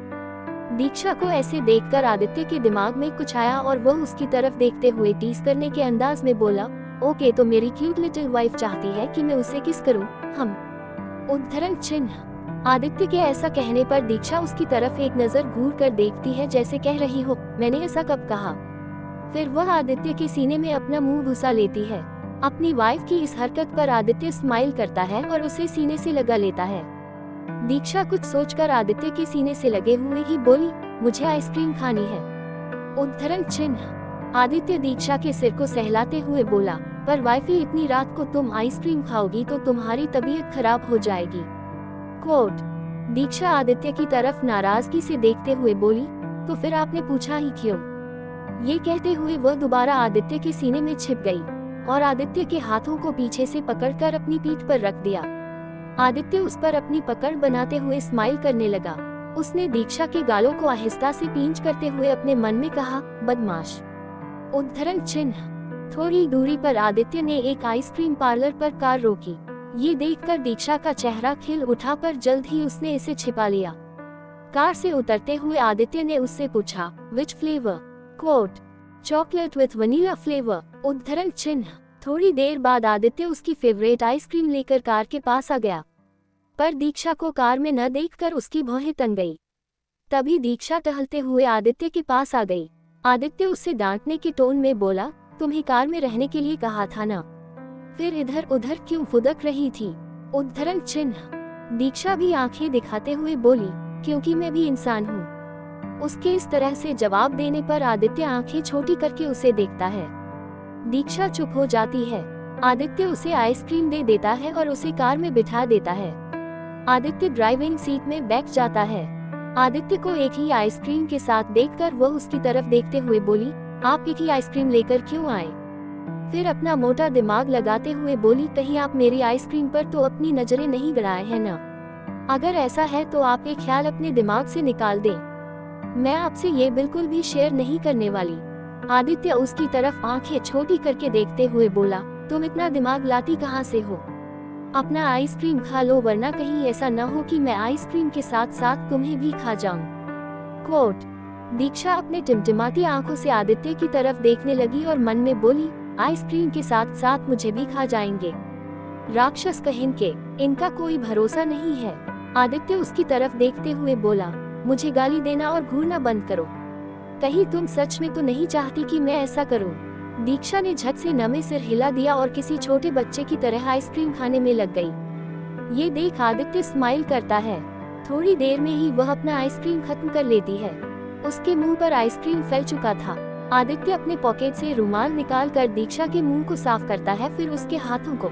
दीक्षा को ऐसे देखकर आदित्य के दिमाग में कुछ आया और वह उसकी तरफ देखते हुए टीस करने के अंदाज में बोला, ओके, तो मेरी क्यूट लिटिल वाइफ चाहती है कि मैं उसे किस करूं? हम। उद्धरण चिन्ह। आदित्य के ऐसा कहने पर दीक्षा उसकी तरफ एक नजर घूर कर देखती है, जैसे कह रही हो, मैंने ऐसा कब कहा? फिर वह आदित्य के सीने में अपना मुंह घुसा लेती है। अपनी वाइफ की इस हरकत पर आदित्य स्माइल करता है और उसे सीने से लगा लेता है। दीक्षा कुछ सोचकर आदित्य के सीने से लगे हुए ही बोली, मुझे आइसक्रीम खानी है। उद्धरण चिन्ह। आदित्य दीक्षा के सिर को सहलाते हुए बोला, पर वाइफी, इतनी रात को तुम आइसक्रीम खाओगी तो तुम्हारी तबीयत खराब हो जाएगी। कोट। दीक्षा आदित्य की तरफ नाराजगी से देखते हुए बोली, तो फिर आपने पूछा ही क्यों? ये कहते हुए वह दोबारा आदित्य के सीने में छिप गई और आदित्य के हाथों को पीछे से पकड़कर अपनी पीठ पर रख दिया। आदित्य उस पर अपनी पकड़ बनाते हुए स्माइल करने लगा। उसने दीक्षा के गालों को आहिस्ता से पींच करते हुए अपने मन में कहा, बदमाश। उद्धरण चिन्ह। थोड़ी दूरी पर आदित्य ने एक आइसक्रीम पार्लर पर कार रोकी। ये देखकर दीक्षा का चेहरा खिल उठा, पर जल्द ही उसने इसे छिपा लिया। कार से उतरते हुए आदित्य ने उससे पूछा, which flavour? Quote. Chocolate with vanilla flavour. उद्धरण चिन्ह। थोड़ी देर बाद आदित्य उसकी फेवरेट आइसक्रीम लेकर कार के पास आ गया, पर दीक्षा को कार में न देखकर उसकी भौहें तन गई। तभी दीक्षा टहलते हुए आदित्य के पास आ गई। आदित्य उससे डांटने के टोन में बोला, तुम्हें कार में रहने के लिए कहा था ना, फिर इधर उधर क्यों फुदक रही थी? उद्धरण चिन्ह। दीक्षा भी आंखें दिखाते हुए बोली, क्योंकि मैं भी इंसान हूँ। उसके इस तरह से जवाब देने पर आदित्य आंखें छोटी करके उसे देखता है। दीक्षा चुप हो जाती है। आदित्य उसे आइसक्रीम दे देता है और उसे कार में बिठा देता है। आदित्य ड्राइविंग सीट में बैठ जाता है। आदित्य को एक ही आइसक्रीम के साथ देखकर वह उसकी तरफ देखते हुए बोली, आप एक ही आइसक्रीम लेकर क्यों आए? फिर अपना मोटा दिमाग लगाते हुए बोली, कहीं आप मेरी आइसक्रीम पर तो अपनी नजरें नहीं गड़ाए हैं ना? अगर ऐसा है तो आप ये ख्याल अपने दिमाग से निकाल दें। मैं आपसे ये बिल्कुल भी शेयर नहीं करने वाली। आदित्य उसकी तरफ आंखें छोटी करके देखते हुए बोला, तुम इतना दिमाग लाती कहाँ से हो? अपना आइसक्रीम खा लो, वरना कहीं ऐसा न हो कि मैं आइसक्रीम के साथ साथ तुम्हें भी खा जाऊं। कोट। दीक्षा अपने टिमटिमाती आंखों से आदित्य की तरफ देखने लगी और मन में बोली, आइसक्रीम के साथ साथ मुझे भी खा जाएंगे। राक्षस कहीं के, इनका कोई भरोसा नहीं है। आदित्य उसकी तरफ देखते हुए बोला, मुझे गाली देना और घूरना बंद करो। कहीं तुम सच में तो नहीं चाहती कि मैं ऐसा करूं? दीक्षा ने झट से नमे सिर हिला दिया और किसी छोटे बच्चे की तरह आइसक्रीम खाने में लग गई। ये देख आदित्य स्माइल करता है। थोड़ी देर में ही वह अपना आइसक्रीम खत्म कर लेती है। उसके मुंह पर आइसक्रीम फैल चुका था। आदित्य अपने पॉकेट से रुमाल निकाल कर दीक्षा के मुंह को साफ करता है, फिर उसके हाथों को।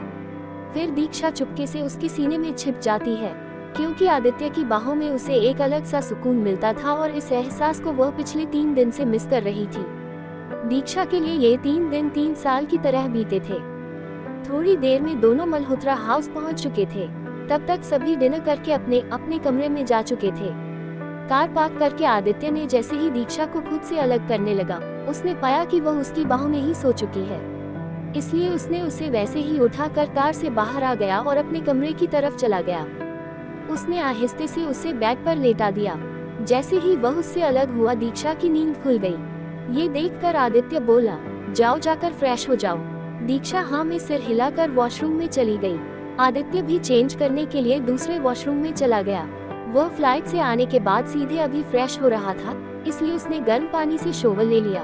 फिर दीक्षा चुपके से उसके सीने में छिप जाती है, क्योंकि आदित्य की बाहों में उसे एक अलग सा सुकून मिलता था और इस एहसास को वह पिछले 3 दिन से मिस कर रही थी। दीक्षा के लिए ये 3 दिन 3 साल की तरह बीते थे। थोड़ी देर में दोनों मल्होत्रा हाउस पहुंच चुके थे। तब तक सभी डिनर करके अपने अपने कमरे में जा चुके थे। कार पार्क करके आदित्य ने जैसे ही दीक्षा को खुद से अलग करने लगा, उसने पाया कि वह उसकी बाहों में ही सो चुकी है। इसलिए उसने उसे वैसे ही उठाकर कार से बाहर आ गया और अपने कमरे की तरफ चला गया। उसने आहिस्ते से उसे बेड पर लेटा दिया। जैसे ही वह उससे अलग हुआ, दीक्षा की नींद खुल गई। ये देखकर आदित्य बोला, जाओ जाकर फ्रेश हो जाओ। दीक्षा हाँ में सिर हिलाकर वॉशरूम में चली गई। आदित्य भी चेंज करने के लिए दूसरे वॉशरूम में चला गया। वह फ्लाइट से आने के बाद सीधे अभी फ्रेश हो रहा था, इसलिए उसने गर्म पानी से शॉवर ले लिया।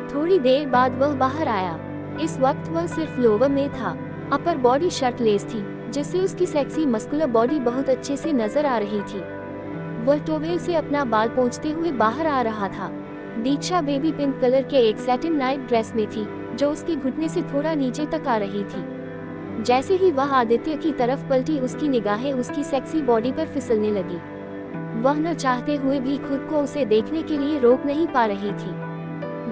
थोड़ी देर बाद वह बाहर आया। इस वक्त वह सिर्फ लोवर में था। अपर बॉडी शर्टलेस थी, जिससे उसकी सेक्सी मस्कुलर बॉडी बहुत अच्छे से नजर आ रही थी। वह टॉवेल से अपना बाल पोंछते हुए बाहर आ रहा था। दीक्षा बेबी पिंक कलर के एक सैटिन नाइट ड्रेस में थी, जो उसके घुटने से थोड़ा नीचे तक आ रही थी। जैसे ही वह आदित्य की तरफ पलटी, उसकी निगाहें उसकी सेक्सी बॉडी पर फिसलने लगी। वह न चाहते हुए भी खुद को उसे देखने के लिए रोक नहीं पा रही थी।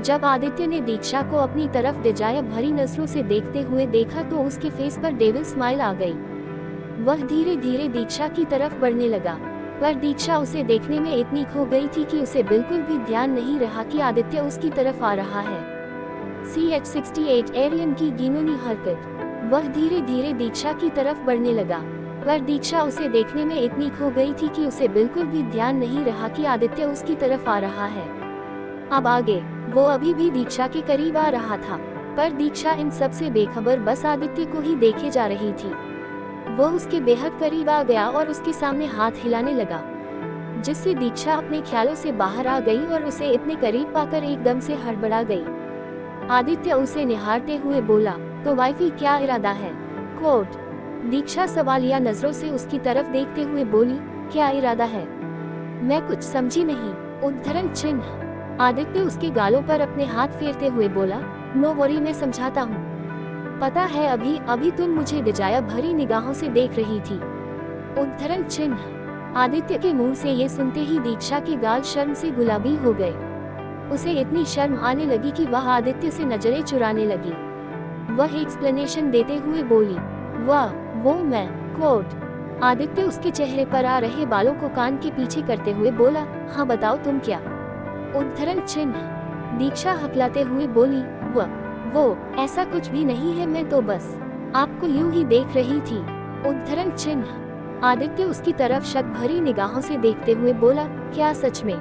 जब आदित्य ने दीक्षा को अपनी तरफ बेजाया भरी नजरों से देखते हुए देखा, तो उसके फेस पर डेविल स्माइल आ गई। वह धीरे धीरे दीक्षा की तरफ बढ़ने लगा, पर दीक्षा उसे देखने में इतनी खो गई थी कि उसे बिल्कुल भी ध्यान नहीं रहा कि आदित्य उसकी तरफ आ रहा है। CH-68 एरियन की घिनौनी हरकत। वह धीरे धीरे दीक्षा की तरफ बढ़ने लगा, पर दीक्षा उसे देखने में इतनी खो गई थी कि उसे बिल्कुल भी ध्यान नहीं रहा कि आदित्य उसकी तरफ आ रहा है। अब आगे वो अभी भी दीक्षा के करीब आ रहा था, पर दीक्षा इन सब से बेखबर बस आदित्य को ही देखे जा रही थी। वो उसके बेहद करीब आ गया और उसके सामने हाथ हिलाने लगा, जिससे दीक्षा अपने ख्यालों से बाहर आ गई और उसे इतने करीब पाकर एकदम से हड़बड़ा गई। आदित्य उसे निहारते हुए बोला, तो वाइफी क्या इरादा है? कोट। दीक्षा सवालिया नजरों से उसकी तरफ देखते हुए बोली, क्या इरादा है? मैं कुछ समझी नहीं। उद्धरण चिन्ह। आदित्य उसके गालों पर अपने हाथ फेरते हुए बोला, नो वरी, मैं समझाता हूँ। पता है अभी अभी तुम मुझे बेजाया भरी निगाहों से देख रही थी। उद्धरण चिन्ह। आदित्य के मुंह से ये सुनते ही दीक्षा के गाल शर्म से गुलाबी हो गए। उसे इतनी शर्म आने लगी कि वह आदित्य से नजरें चुराने लगी। वह एक्सप्लेनेशन देते हुए बोली, वाह वो मैं। कोट। आदित्य उसके चेहरे पर आ रहे बालों को कान के पीछे करते हुए बोला, हाँ बताओ तुम क्या? उद्धरण चिन्ह। दीक्षा हकलाते हुए बोली, वो ऐसा कुछ भी नहीं है, मैं तो बस आपको यूं ही देख रही थी। उद्धरण चिन्ह। आदित्य उसकी तरफ शक भरी निगाहों से देखते हुए बोला, क्या सच में?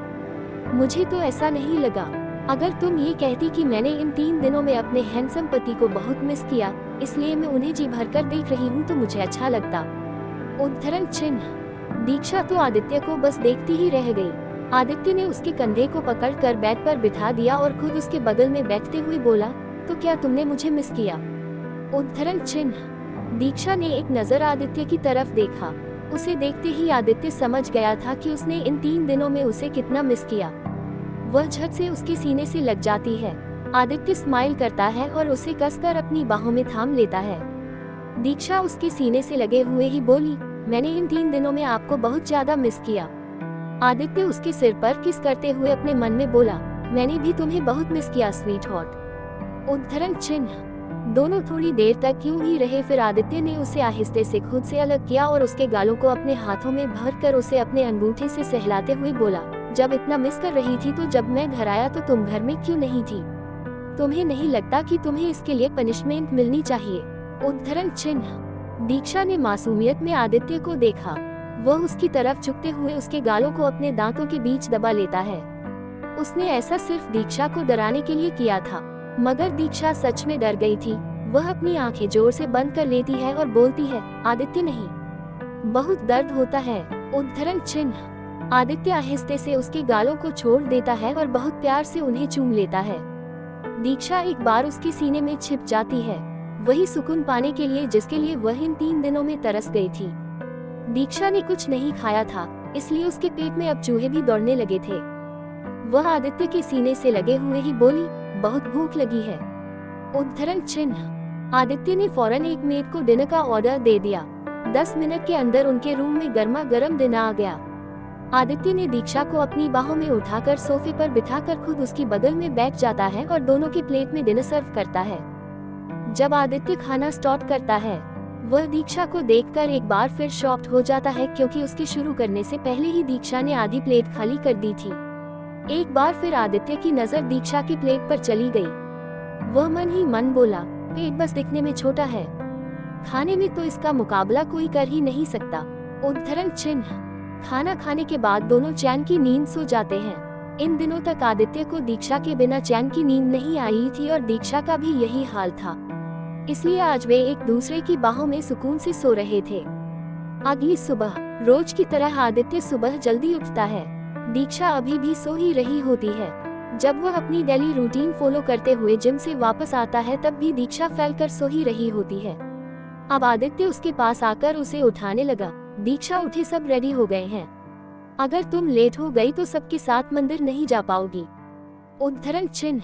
मुझे तो ऐसा नहीं लगा। अगर तुम ये कहती कि मैंने इन 3 दिनों में अपने हैंडसम पति को बहुत मिस किया, इसलिए मैं उन्हें जी भरकर देख रही हूँ, तो मुझे अच्छा लगता। उद्धरण चिन्ह। दीक्षा तो आदित्य को बस देखती ही रह गई। आदित्य ने उसके कंधे को पकड़कर बेड पर बिठा दिया और खुद उसके बगल में बैठते हुए बोला, तो क्या तुमने मुझे मिस किया? उद्धरण चिन्ह। दीक्षा ने एक नजर आदित्य की तरफ देखा। उसे देखते ही आदित्य समझ गया था कि उसने इन 3 दिनों में उसे कितना मिस किया। वह झट से उसके सीने से लग जाती है। आदित्य स्माइल करता है और उसे कसकर अपनी बाहों में थाम लेता है। दीक्षा उसके सीने से लगे हुए ही बोली, मैंने इन 3 दिनों में आपको बहुत ज्यादा मिस किया। आदित्य उसके सिर पर किस करते हुए अपने मन में बोला, मैंने भी तुम्हें बहुत मिस किया स्वीट हॉट। उद्धरण चिन्ह। दोनों थोड़ी देर तक यूं ही रहे। फिर आदित्य ने उसे आहिस्ते से खुद से अलग किया और उसके गालों को अपने हाथों में भरकर उसे अपने अंगूठे से सहलाते हुए बोला, जब इतना मिस कर रही थी तो जब मैं घर आया तो तुम घर में क्यों नहीं थी? तुम्हें नहीं लगता कि तुम्हें इसके लिए पनिशमेंट मिलनी चाहिए? उद्धरण चिन्ह। दीक्षा ने मासूमियत में आदित्य को देखा। वह उसकी तरफ झुकते हुए उसके गालों को अपने दांतों के बीच दबा लेता है। उसने ऐसा सिर्फ दीक्षा को डराने के लिए किया था, मगर दीक्षा सच में डर गई थी। वह अपनी आंखें जोर से बंद कर लेती है और बोलती है, आदित्य नहीं, बहुत दर्द होता है। उद्धरण चिन्ह। आदित्य आहिस्ते से उसके गालों को छोड़ देता है और बहुत प्यार से उन्हें चूम लेता है। दीक्षा एक बार उसके सीने में छिप जाती है, वही सुकून पाने के लिए जिसके लिए वह इन 3 दिनों में तरस गई थी। दीक्षा ने कुछ नहीं खाया था, इसलिए उसके पेट में अब चूहे भी दौड़ने लगे थे। वह आदित्य के सीने से लगे हुए ही बोली, बहुत भूख लगी है। उद्धरण चिन्ह। आदित्य ने फौरन एक मेड को डिनर का ऑर्डर दे दिया। 10 मिनट के अंदर उनके रूम में गर्मा गर्म डिनर आ गया। आदित्य ने दीक्षा को अपनी बाहों में उठाकर सोफे पर बिठाकर खुद उसकी बगल में बैठ जाता है और दोनों के प्लेट में डिनर सर्व करता है। जब आदित्य खाना स्टार्ट करता है, वह दीक्षा को देखकर एक बार फिर शॉक्ड हो जाता है, क्योंकि उसके शुरू करने से पहले ही दीक्षा ने आधी प्लेट खाली कर दी थी। एक बार फिर आदित्य की नजर दीक्षा की प्लेट पर चली गई। वह मन ही मन बोला, पेट बस दिखने में छोटा है, खाने में तो इसका मुकाबला कोई कर ही नहीं सकता। उद्धरण चिन्ह। खाना खाने के बाद दोनों चैन की नींद सो जाते हैं। इन दिनों तक आदित्य को दीक्षा के बिना चैन की नींद नहीं आई थी और दीक्षा का भी यही हाल था, इसलिए आज वे एक दूसरे की बाहों में सुकून से सो रहे थे। अगली सुबह रोज की तरह आदित्य सुबह जल्दी उठता है। दीक्षा अभी भी सो ही रही होती है। जब वह अपनी डेली रूटीन फॉलो करते हुए जिम से वापस आता है, तब भी दीक्षा फैलकर सो ही रही होती है। अब आदित्य उसके पास आकर उसे उठाने लगा। दीक्षा उठे, सब रेडी हो गए हैं, अगर तुम लेट हो गई तो सबके साथ मंदिर नहीं जा पाओगी। उद्धरण चिन्ह।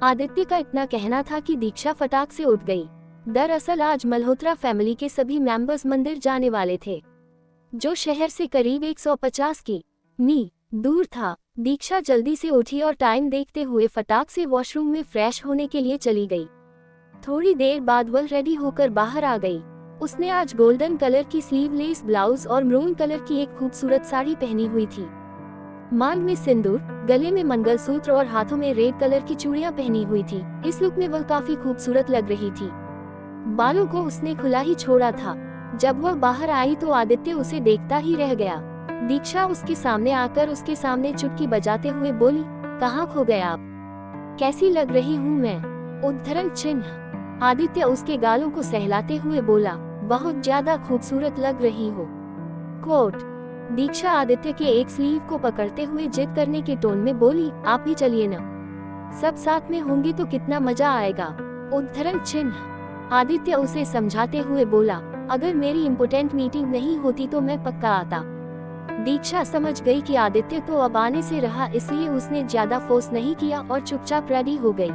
आदित्य का इतना कहना था कि दीक्षा फटाक से उठ गई। दरअसल आज मल्होत्रा फैमिली के सभी मेंबर्स मंदिर जाने वाले थे, जो शहर से करीब 150 की.मी. दूर था। दीक्षा जल्दी से उठी और टाइम देखते हुए फटाक से वॉशरूम में फ्रेश होने के लिए चली गई। थोड़ी देर बाद वह रेडी होकर बाहर आ गई। उसने आज गोल्डन कलर की स्लीवलेस ब्लाउज और मरून कलर की एक खूबसूरत साड़ी पहनी हुई थी। मांग में सिंदूर, गले में मंगलसूत्र और हाथों में रेड कलर की चूड़ियां पहनी हुई थी। इस लुक में वह काफी खूबसूरत लग रही थी। बालों को उसने खुला ही छोड़ा था। जब वह बाहर आई तो आदित्य उसे देखता ही रह गया। दीक्षा उसके सामने आकर उसके सामने चुटकी बजाते हुए बोली, कहाँ खो गए आप? कैसी लग रही हूँ मैं? उद्धरण चिन्ह। आदित्य उसके गालों को सहलाते हुए बोला, बहुत ज्यादा खूबसूरत लग रही हो। कोट। दीक्षा आदित्य के एक स्लीव को पकड़ते हुए जिद करने के टोन में बोली, आप भी चलिए ना, सब साथ में होंगे तो कितना मजा आएगा। उद्धरण चिन्ह। आदित्य उसे समझाते हुए बोला, अगर मेरी इम्पोर्टेंट मीटिंग नहीं होती तो मैं पक्का आता। दीक्षा समझ गई कि आदित्य तो अब आने से रहा, इसलिए उसने ज्यादा फोर्स नहीं किया और चुपचाप रेडी हो गई।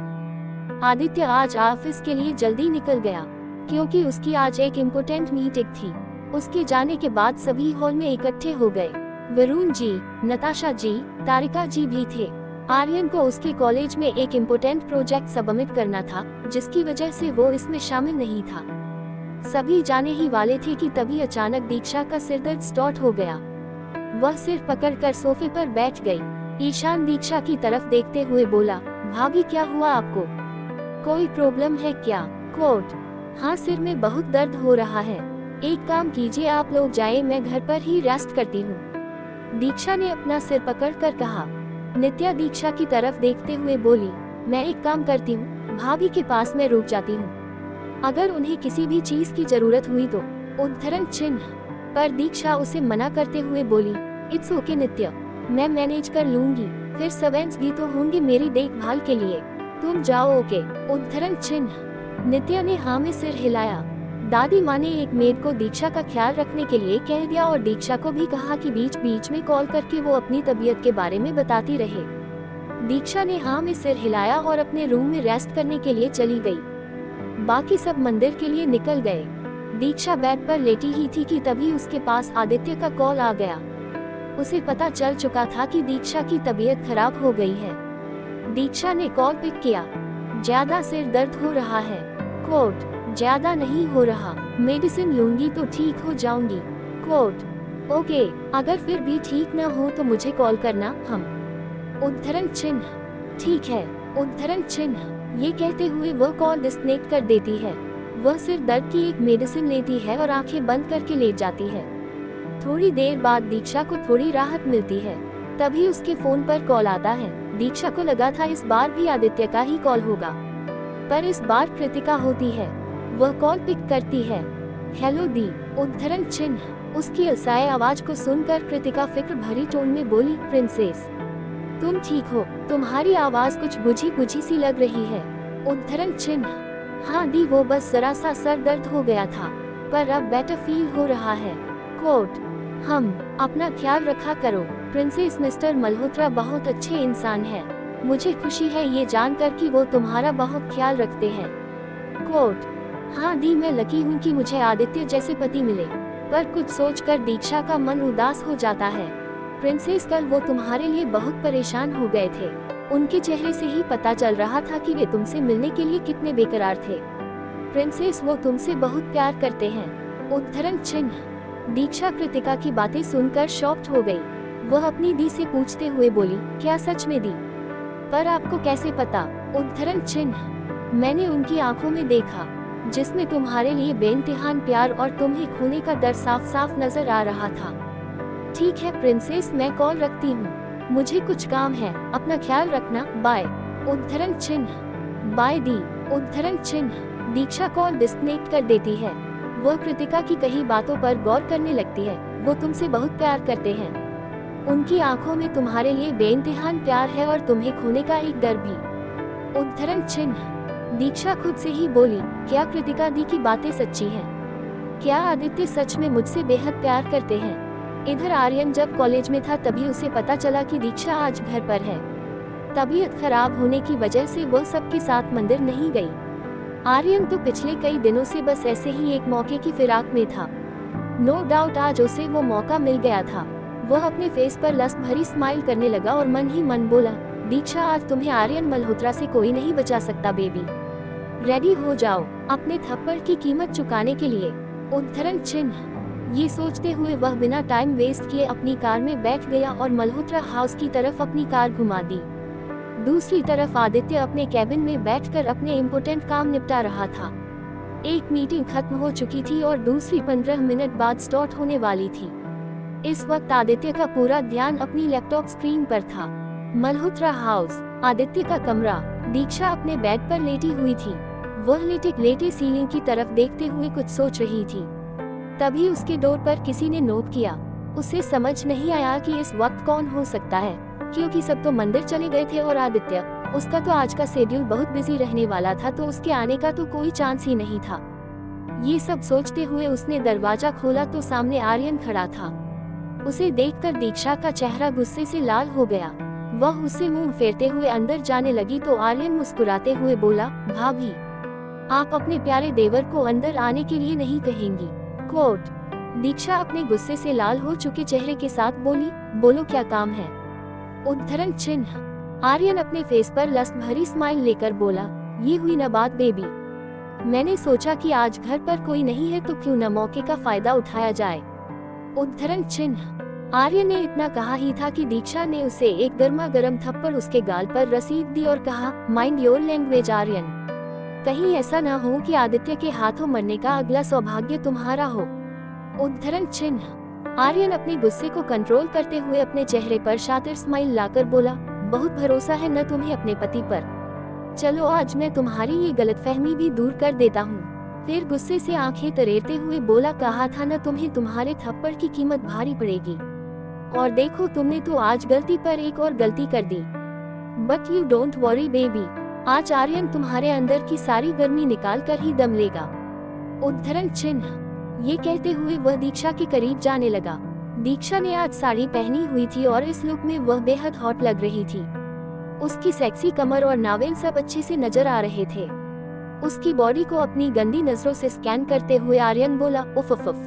आदित्य आज ऑफिस के लिए जल्दी निकल गया, क्योंकि उसकी आज एक इम्पोर्टेंट मीटिंग थी। उसके जाने के बाद सभी हॉल में इकट्ठे हो गए। वरुण जी, नताशा जी, तारिका जी भी थे। आर्यन को उसके कॉलेज में एक इम्पोर्टेंट प्रोजेक्ट सबमिट करना था, जिसकी वजह से वो इसमें शामिल नहीं था। सभी जाने ही वाले थे कि तभी अचानक दीक्षा का सिरदर्द स्टार्ट हो गया। वह सिर पकड़कर सोफे पर बैठ गई। ईशान दीक्षा की तरफ देखते हुए बोला, भाभी क्या हुआ आपको? कोई प्रॉब्लम है क्या? कोट। हाँ, सिर में बहुत दर्द हो रहा है। एक काम कीजिए, आप लोग जाए, मैं घर पर ही रेस्ट करती हूँ। दीक्षा ने अपना सिर पकड़कर कहा। नित्या दीक्षा की तरफ देखते हुए बोली, मैं एक काम करती हूँ, भाभी के पास मैं रुक जाती हूँ, अगर उन्हें किसी भी चीज की जरूरत हुई तो। उद्धरण चिन्ह। पर दीक्षा उसे मना करते हुए बोली, इट्स ओके नित्या, मैं मैनेज कर लूंगी, फिर सर्वेंट्स भी तो होंगे मेरी देखभाल के लिए, तुम जाओ ओके। उद्धरण चिन्ह। नित्या ने हाँ में सिर हिलाया। दादी माँ ने एक मेड को दीक्षा का ख्याल रखने के लिए कह दिया और दीक्षा को भी कहा कि बीच बीच में कॉल करके वो अपनी तबीयत के बारे में बताती रहे। दीक्षा ने हाँ में सिर हिलाया और अपने रूम में रेस्ट करने के लिए चली गई। बाकी सब मंदिर के लिए निकल गए। दीक्षा बेड पर लेटी ही थी कि तभी उसके पास आदित्य का कॉल आ गया। उसे पता चल चुका था कि दीक्षा की तबीयत खराब हो गई है। दीक्षा ने कॉल पिक किया। ज्यादा सिर दर्द हो रहा है, कोट, ज्यादा नहीं हो रहा, मेडिसिन लूंगी तो ठीक हो जाऊंगी। कोट, ओके, अगर फिर भी ठीक न हो तो मुझे कॉल करना। हम उद्धरण चिन्ह, ठीक है, उद्धरण चिन्ह। ये कहते हुए वह कॉल डिस्कनेक्ट कर देती है। वह सिर दर्द की एक मेडिसिन लेती है और आंखें बंद करके लेट जाती है। थोड़ी देर बाद दीक्षा को थोड़ी राहत मिलती है। तभी उसके फोन पर कॉल आता है। दीक्षा को लगा था इस बार भी आदित्य का ही कॉल होगा, पर इस बार कृतिका होती है। वह कॉल पिक करती है। हेलो दी, उद्धरण चिन्ह। उसकी अलसाए आवाज को सुनकर कृतिका फिक्र भरी टोन में बोली, प्रिंसेस तुम ठीक हो? तुम्हारी आवाज कुछ बुझी बुझी सी लग रही है। उद्धरण चिन्ह, हाँ दी, वो बस जरा सा सर दर्द हो गया था, पर अब बेटर फील हो रहा है। कोट, हम अपना ख्याल रखा करो प्रिंसेस, मिस्टर मल्होत्रा बहुत अच्छे इंसान है। मुझे खुशी है ये जानकर कि वो तुम्हारा बहुत ख्याल रखते हैं। कोट, हाँ दी, मैं लकी हूँ कि मुझे आदित्य जैसे पति मिले। पर कुछ सोचकर दीक्षा का मन उदास हो जाता है। प्रिंसेस, कल वो तुम्हारे लिए बहुत परेशान हो गए थे। उनके चेहरे से ही पता चल रहा था कि वे तुमसे मिलने के लिए कितने बेकरार थे। प्रिंसेस, वो तुमसे बहुत प्यार करते हैं। उद्धरण चिन्ह। दीक्षा कृतिका की बातें सुनकर शॉक्ड हो गई। वह अपनी दी से पूछते हुए बोली, क्या सच में दी? पर आपको कैसे पता? उद्धरण चिन्ह, मैंने उनकी आंखों में देखा, जिसमें तुम्हारे लिए बेइंतहान प्यार और तुम्हें खोने का डर साफ साफ नजर आ रहा था। ठीक है प्रिंसेस, मैं कॉल रखती हूँ, मुझे कुछ काम है, अपना ख्याल रखना, बाय। उद्धरण चिन्ह, बाय दी। उद्धरण चिन्ह। दीक्षा कॉल डिस्कनेक्ट कर देती है। वह कृतिका की कही बातों पर गौर करने लगती है। वो तुमसे बहुत प्यार करते हैं। उनकी आंखों में तुम्हारे लिए बेइंतहान प्यार है और तुम्हें खोने का एक डर भी। उद्धरण चिन्ह। दीक्षा खुद से ही बोली, क्या कृतिका दी की बातें सच्ची हैं? क्या आदित्य सच में मुझसे बेहद प्यार करते हैं? इधर आर्यन जब कॉलेज में था तभी उसे पता चला कि दीक्षा आज घर पर है। तबीयत खराब होने की वजह से वह सबके साथ मंदिर नहीं गई। आर्यन तो पिछले कई दिनों से बस ऐसे ही एक मौके की फिराक में था। नो डाउट आज उसे वो मौका मिल गया था। वह अपने फेस पर लस्ट भरी स्माइल करने लगा और मन ही मन बोला, दीक्षा, आज तुम्हें आर्यन मल्होत्रा से कोई नहीं बचा सकता बेबी। रेडी हो जाओ अपने थप्पड़ की कीमत चुकाने के लिए। उद्धरण चिन्ह। ये सोचते हुए वह बिना टाइम वेस्ट किए अपनी कार में बैठ गया और मल्होत्रा हाउस की तरफ अपनी कार घुमा दी। दूसरी तरफ आदित्य अपने कैबिन में बैठकर अपने इम्पोर्टेंट काम निपटा रहा था। एक मीटिंग खत्म हो चुकी थी और दूसरी 15 मिनट बाद स्टार्ट होने वाली थी। इस वक्त आदित्य का पूरा ध्यान अपनी लैपटॉप स्क्रीन पर था। मल्होत्रा हाउस, आदित्य का कमरा। दीक्षा अपने बेड पर लेटी हुई थी। वह लेटे सीलिंग की तरफ देखते हुए कुछ सोच रही थी। तभी उसके डोर पर किसी ने नॉक किया। उसे समझ नहीं आया कि इस वक्त कौन हो सकता है, क्योंकि सब तो मंदिर चले गए थे और आदित्य, उसका तो आज का शेड्यूल बहुत बिजी रहने वाला था, तो उसके आने का तो कोई चांस ही नहीं था। ये सब सोचते हुए उसने दरवाजा खोला तो सामने आर्यन खड़ा था। उसे देखकर दीक्षा का चेहरा गुस्से से लाल हो गया। वह उससे मुंह फेरते हुए अंदर जाने लगी तो आर्यन मुस्कुराते हुए बोला, भाभी, आप अपने प्यारे देवर को अंदर आने के लिए नहीं कहेंगी। कोट। दीक्षा अपने गुस्से से लाल हो चुके चेहरे के साथ बोली, बोलो क्या काम है? उद्धरण चिन्ह। आर्यन अपने फेस पर लस्ट भरी स्माइल लेकर बोला, ये हुई न बात बेबी। मैंने सोचा कि आज घर पर कोई नहीं है तो क्यों न मौके का फायदा उठाया जाए। उद्धरण चिन्ह। आर्यन ने इतना कहा ही था कि दीक्षा ने उसे एक गर्मा गर्म थप्पड़ उसके गाल पर रसीद दी और कहा, माइंड योर लैंग्वेज आर्यन। कहीं ऐसा न हो कि आदित्य के हाथों मरने का अगला सौभाग्य तुम्हारा हो। उद्धरण चिन्ह। आर्यन अपने गुस्से को कंट्रोल करते हुए अपने चेहरे पर शातिर स्माइल लाकर बोला, बहुत भरोसा है न तुम्हें अपने पति पर। चलो आज मैं तुम्हारी ये गलतफहमी भी दूर कर देता हूँ। फिर गुस्से से आंखें तरेरते हुए बोला, कहा था न तुम्हें तुम्हारे थप्पड़ की कीमत भारी पड़ेगी। और देखो तुमने तो आज गलती पर एक और गलती कर दी। But you don't worry baby, आज आर्यन तुम्हारे अंदर की सारी गर्मी निकाल कर ही दम लेगा। उद्धरण चिन्ह। ये कहते हुए वह दीक्षा के करीब जाने लगा। दीक्षा ने आज साड़ी पहनी हुई थी और इस लुक में वह बेहद हॉट लग रही थी। उसकी सेक्सी कमर और नावेल सब अच्छे से नजर आ रहे थे। उसकी बॉडी को अपनी गंदी नजरों से स्कैन करते हुए आर्यन बोला, उफ उफ उफ,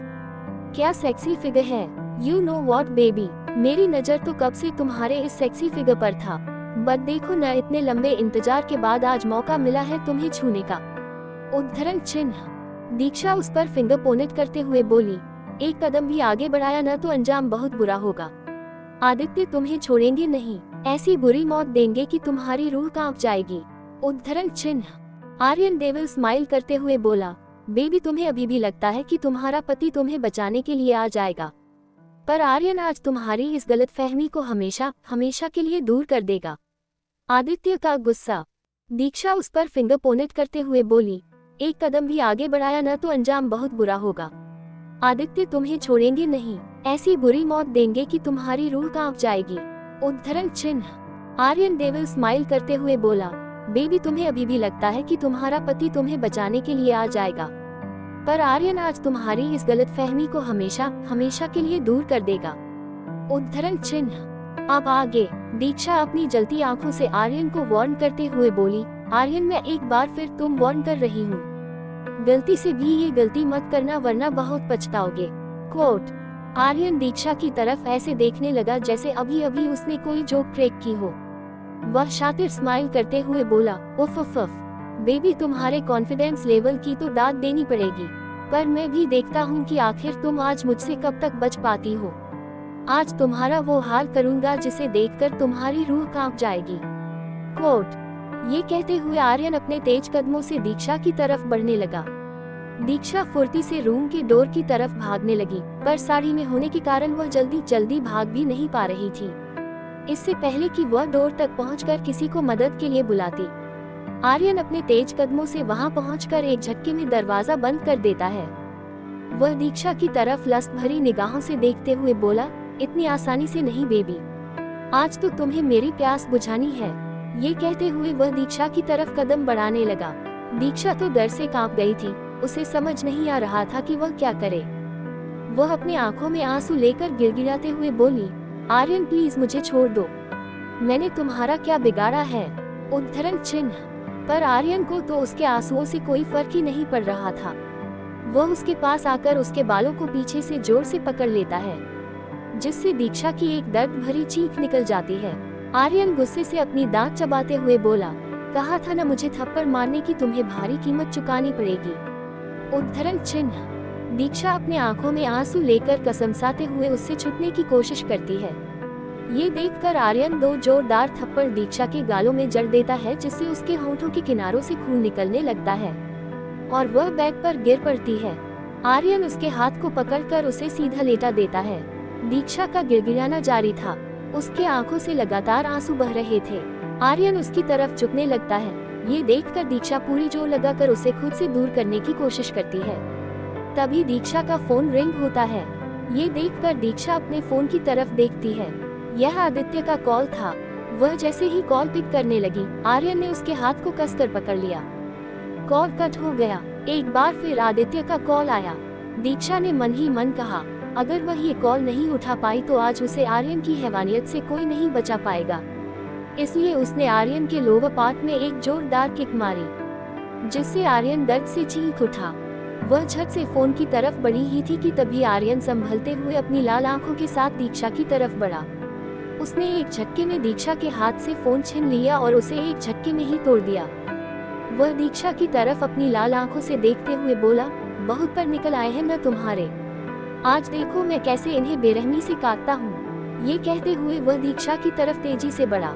क्या सेक्सी फिगर है। यू नो व्हाट बेबी, मेरी नजर तो कब से तुम्हारे इस सेक्सी फिगर पर था, बट देखो न, इतने लंबे इंतजार के बाद आज मौका मिला है तुम्हें छूने का। उद्धरण चिन्ह। दीक्षा उस पर फिंगर पॉइंट करते हुए बोली, एक कदम भी आगे बढ़ाया न तो अंजाम बहुत बुरा होगा। आदित्य तुम्हें छोड़ेंगे नहीं, ऐसी बुरी मौत देंगे कि तुम्हारी रूह कांप जाएगी। उद्धरण चिन्ह। आर्यन डेविल स्माइल करते हुए बोला, बेबी तुम्हें अभी भी लगता है कि तुम्हारा पति तुम्हें बचाने के लिए आ जाएगा, पर आर्यन आज तुम्हारी इस गलतफहमी को हमेशा हमेशा के लिए दूर कर देगा। आदित्य का गुस्सा। दीक्षा उस पर फिंगर पॉइंट करते हुए बोली, एक कदम भी आगे बढ़ाया न तो अंजाम बहुत बुरा होगा। आदित्य तुम्हें छोड़ेंगे नहीं, ऐसी बुरी मौत देंगे कि तुम्हारी रूह कांप जाएगी। उद्धरण चिन्ह। आर्यन डेविल स्माइल करते हुए बोला, बेबी तुम्हें अभी भी लगता है कि तुम्हारा पति तुम्हें बचाने के लिए आ जाएगा, पर आर्यन आज तुम्हारी इस गलतफहमी को हमेशा हमेशा के लिए दूर कर देगा। उद्धरण चिन्ह। अब आगे। दीक्षा अपनी जलती आंखों से आर्यन को वार्न करते हुए बोली, आर्यन मैं एक बार फिर तुम वार्न कर रही हूँ, गलती से भी ये गलती मत करना वरना बहुत पछताओगे। कोट। आर्यन दीक्षा की तरफ ऐसे देखने लगा जैसे अभी अभी उसने कोई जोक क्रेक की हो। वह शातिर स्माइल करते हुए बोला, उफ उफ उफ, बेबी तुम्हारे कॉन्फिडेंस लेवल की तो दाद देनी पड़ेगी, पर मैं भी देखता हूँ कि आखिर तुम आज मुझसे कब तक बच पाती हो। आज तुम्हारा वो हाल करूँगा जिसे देखकर तुम्हारी रूह कांप जाएगी। कोट। ये कहते हुए आर्यन अपने तेज कदमों से दीक्षा की तरफ बढ़ने लगा। दीक्षा फुर्ती से रूम के डोर की तरफ भागने लगी, पर साड़ी में होने के कारण वह जल्दी जल्दी भाग भी नहीं पा रही थी। इससे पहले कि वह डोर तक पहुंचकर किसी को मदद के लिए बुलाती, आर्यन अपने तेज कदमों से वहां पहुंचकर एक झटके में दरवाजा बंद कर देता है। वह दीक्षा की तरफ लस्ट भरी निगाहों से देखते हुए बोला, इतनी आसानी से नहीं बेबी, आज तो तुम्हें मेरी प्यास बुझानी है। ये कहते हुए वह दीक्षा की तरफ कदम बढ़ाने लगा। दीक्षा तो डर से कांप गई थी, उसे समझ नहीं आ रहा था कि वह क्या करे। वह अपनी आंखों में आंसू लेकर गिड़गिड़ाते हुए बोली, आर्यन प्लीज मुझे छोड़ दो, मैंने तुम्हारा क्या बिगाड़ा है। उद्धरण चिन्ह। पर आर्यन को तो उसके आंसुओं से कोई फर्क ही नहीं पड़ रहा था। वह उसके पास आकर उसके बालों को पीछे से जोर से पकड़ लेता है, जिससे दीक्षा की एक दर्द भरी चीख निकल जाती है। आर्यन गुस्से से अपनी दांत चबाते हुए बोला, कहा था न मुझे थप्पड़ मारने की तुम्हें भारी कीमत चुकानी पड़ेगी। उद्धरण चिन्ह। दीक्षा अपने आंखों में आंसू लेकर कसमसाते हुए उससे छूटने की कोशिश करती है। ये देखकर आर्यन दो जोरदार थप्पड़ दीक्षा के गालों में जड़ देता है, जिससे उसके होंठों के किनारों से खून निकलने लगता है और वह बेड पर गिर पड़ती है। आर्यन उसके हाथ को पकड़कर उसे सीधा लेटा देता है। दीक्षा का गिड़गिड़ाना जारी था, उसके आंखों से लगातार आंसू बह रहे थे। आर्यन उसकी तरफ झुकने लगता है। ये देखकर दीक्षा पूरी जोर लगाकर उसे खुद से दूर करने की कोशिश करती है। तभी दीक्षा का फोन रिंग होता है। ये देखकर दीक्षा अपने फोन की तरफ देखती है। यह आदित्य का कॉल था। वह जैसे ही कॉल पिक करने लगी, आर्यन ने उसके हाथ को कसकर पकड़ लिया। कॉल कट हो गया। एक बार फिर आदित्य का कॉल आया। दीक्षा ने मन ही मन कहा, अगर वह ये कॉल नहीं उठा पाई तो आज उसे आर्यन की हैवानियत से कोई नहीं बचा पाएगा। इसलिए उसने आर्यन के लोअर पार्ट में एक जोरदार किक मारी, जिससे आर्यन दर्द से चीख उठा। वह झट से फोन की तरफ बढ़ी ही थी कि तभी आर्यन संभलते हुए अपनी लाल आंखों के साथ दीक्षा की तरफ बढ़ा। उसने एक झटके में दीक्षा के हाथ से फोन छीन लिया और उसे एक झटके में ही तोड़ दिया। वह दीक्षा की तरफ अपनी लाल आंखों से देखते हुए बोला, बहुत पर निकल आए हैं न तुम्हारे, आज देखो मैं कैसे इन्हें बेरहमी से काटता हूँ। ये कहते हुए वह दीक्षा की तरफ तेजी से बढ़ा।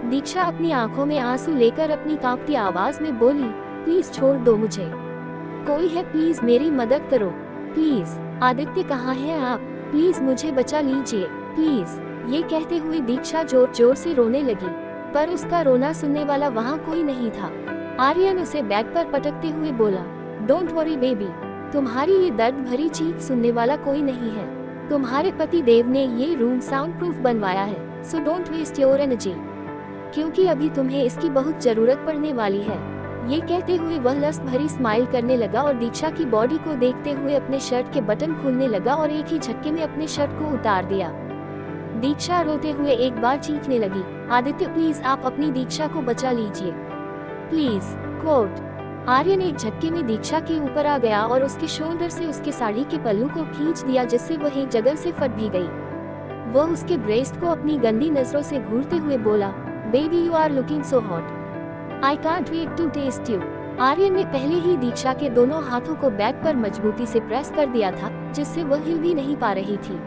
दीक्षा अपनी आंखों में आंसू लेकर अपनी कांपती आवाज में बोली, प्लीज छोड़ दो मुझे, कोई है प्लीज मेरी मदद करो, प्लीज। आदित्य कहाँ है आप, प्लीज मुझे बचा लीजिए, प्लीज। ये कहते हुए दीक्षा जोर जोर से रोने लगी, पर उसका रोना सुनने वाला वहाँ कोई नहीं था। आर्यन उसे बैग पर पटकते हुए बोला, डोंट वरी बेबी, तुम्हारी ये दर्द भरी चीख सुनने वाला कोई नहीं है। तुम्हारे पति देव ने ये रूम साउंड प्रूफ बनवाया है, so don't waste your energy, क्योंकि अभी तुम्हें इसकी बहुत जरूरत पड़ने वाली है। ये कहते हुए वह लस्ट भरी स्माइल करने लगा और दीक्षा की बॉडी को देखते हुए अपने शर्ट के बटन खोलने लगा और एक ही झटके में अपने शर्ट को उतार दिया। दीक्षा रोते हुए एक बार चीखने लगी, आदित्य प्लीज आप अपनी दीक्षा को बचा लीजिए, प्लीज। कोट। आर्यन एक झटके में दीक्षा के ऊपर आ गया और उसके शोल्डर से उसके साड़ी के पल्लू को खींच दिया, जिससे वह एक जगह से फट भी गई। वह उसके ब्रेस्ट को अपनी गंदी नजरों से घूरते हुए बोला, baby you are looking so hot, I can't wait to taste you. Aryan ने पहले ही दीक्षा के दोनों हाथों को बैक पर मजबूती से प्रेस कर दिया था, जिससे वह हिल भी नहीं पा रही थी।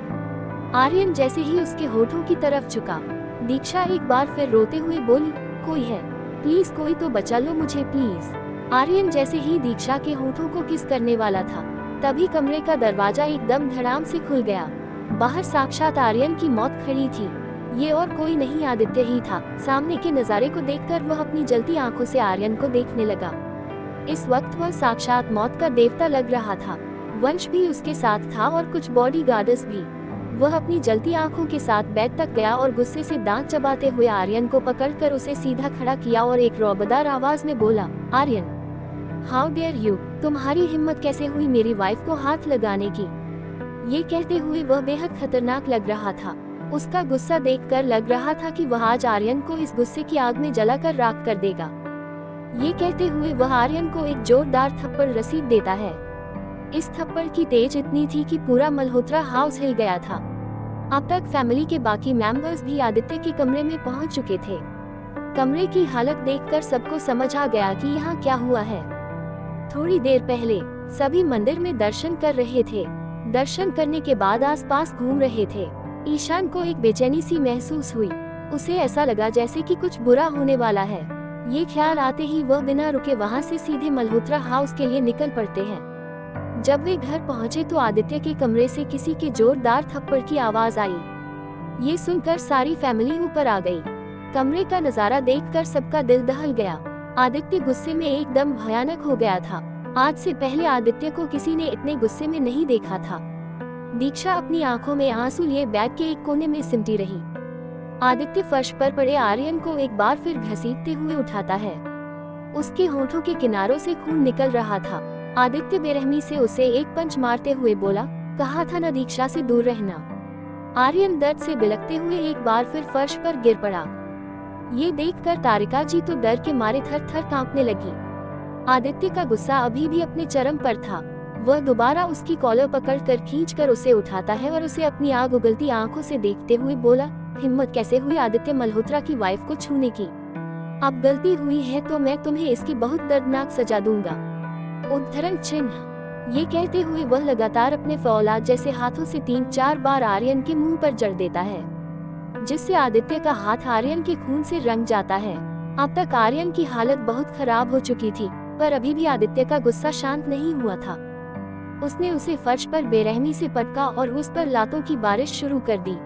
आर्यन जैसे ही उसके होठों की तरफ झुका, दीक्षा एक बार फिर रोते हुए बोली, कोई है, प्लीज कोई तो बचा लो मुझे प्लीज। आर्यन जैसे ही दीक्षा के होठों को किस करने वाला था, तभी कमरे का दरवाजा एकदम धड़ाम से खुल गया। बाहर साक्षात आर्यन की मौत खड़ी थी। ये और कोई नहीं आदित्य ही था। सामने के नजारे को देखकर वह अपनी जलती आंखों से आर्यन को देखने लगा। इस वक्त वह साक्षात मौत का देवता लग रहा था। वंश भी उसके साथ था और कुछ बॉडीगार्ड्स भी। वह अपनी जलती आंखों के साथ बेड तक गया और गुस्से से दांत चबाते हुए आर्यन को पकड़कर उसे सीधा खड़ा किया और एक रौबदार आवाज में बोला, आर्यन, हाउ डेयर यू, तुम्हारी हिम्मत कैसे हुई मेरी वाइफ को हाथ लगाने की। ये कहते हुए वह बेहद खतरनाक लग रहा था। उसका गुस्सा देखकर लग रहा था कि वह आज आर्यन को इस गुस्से की आग में जलाकर राख कर देगा। ये कहते हुए वह आर्यन को एक जोरदार थप्पड़ रसीद देता है। इस थप्पड़ की तेज इतनी थी कि पूरा मल्होत्रा हाउस हिल गया था। अब तक फैमिली के बाकी मेंबर्स भी आदित्य के कमरे में पहुंच चुके थे। कमरे की हालत देखकर सबको समझ आ गया कि यहाँ क्या हुआ है। थोड़ी देर पहले सभी मंदिर में दर्शन कर रहे थे। दर्शन करने के बाद आसपास घूम रहे थे। ईशान को एक बेचैनी सी महसूस हुई। उसे ऐसा लगा जैसे कि कुछ बुरा होने वाला है। ये ख्याल आते ही वह बिना रुके वहां से सीधे मल्होत्रा हाउस के लिए निकल पड़ते हैं। जब वे घर पहुंचे तो आदित्य के कमरे से किसी के जोरदार थप्पड़ की आवाज आई। ये सुनकर सारी फैमिली ऊपर आ गई। कमरे का नजारा देखकर सबका दिल दहल गया। आदित्य गुस्से में एकदम भयानक हो गया था। आज से पहले आदित्य को किसी ने इतने गुस्से में नहीं देखा था। दीक्षा अपनी आंखों में आंसू लिए बैग के एक कोने में सिमटी रही। आदित्य फर्श पर पड़े आर्यन को एक बार फिर घसीटते हुए उठाता है। उसके होठों के किनारों से खून निकल रहा था। आदित्य बेरहमी से उसे एक पंच मारते हुए बोला, कहा था ना दीक्षा से दूर रहना। आर्यन दर्द से बिलखते हुए एक बार फिर फर्श पर गिर पड़ा। ये देखकर तारिका जी तो डर के मारे थर थर कांपने लगी। आदित्य का गुस्सा अभी भी अपने चरम पर था। वह दोबारा उसकी कॉलर पकड़कर खींचकर उसे उठाता है और उसे अपनी आग उगलती आंखों से देखते हुए बोला, हिम्मत कैसे हुई आदित्य मल्होत्रा की वाइफ को छूने की। अब गलती हुई है तो मैं तुम्हें इसकी बहुत दर्दनाक सजा दूंगा। उद्धरण चिन्ह। ये कहते हुए वह लगातार अपने फौलाद जैसे हाथों से 3-4 बार आर्यन के मुंह पर जड़ देता है, जिससे आदित्य का हाथ आर्यन के खून से रंग जाता है। अब तक आर्यन की हालत बहुत खराब हो चुकी थी, पर अभी भी आदित्य का गुस्सा शांत नहीं हुआ था। उसने उसे फर्श पर बेरहमी से पटका और उस पर लातों की बारिश शुरू कर दी।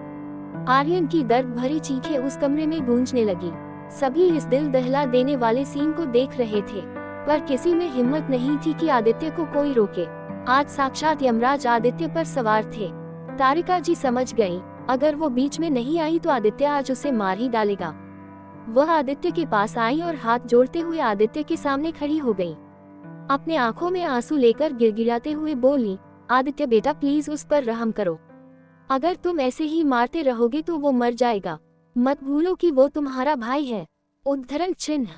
आर्यन की दर्द भरी चीखें उस कमरे में गूंजने लगी। सभी इस दिल दहला देने वाले सीन को देख रहे थे, पर किसी में हिम्मत नहीं थी कि आदित्य को कोई रोके। आज साक्षात यमराज आदित्य पर सवार थे। तारिका जी समझ गई, अगर वो बीच में नहीं आई तो आदित्य आज उसे मार ही डालेगा। वह आदित्य के पास आई और हाथ जोड़ते हुए आदित्य के सामने खड़ी हो गई। अपने आंखों में आंसू लेकर गिड़गिड़ाते हुए बोली, आदित्य बेटा प्लीज उस पर रहम करो। अगर तुम ऐसे ही मारते रहोगे तो वो मर जाएगा। मत भूलो कि वो तुम्हारा भाई है। उद्धरण चिन्ह।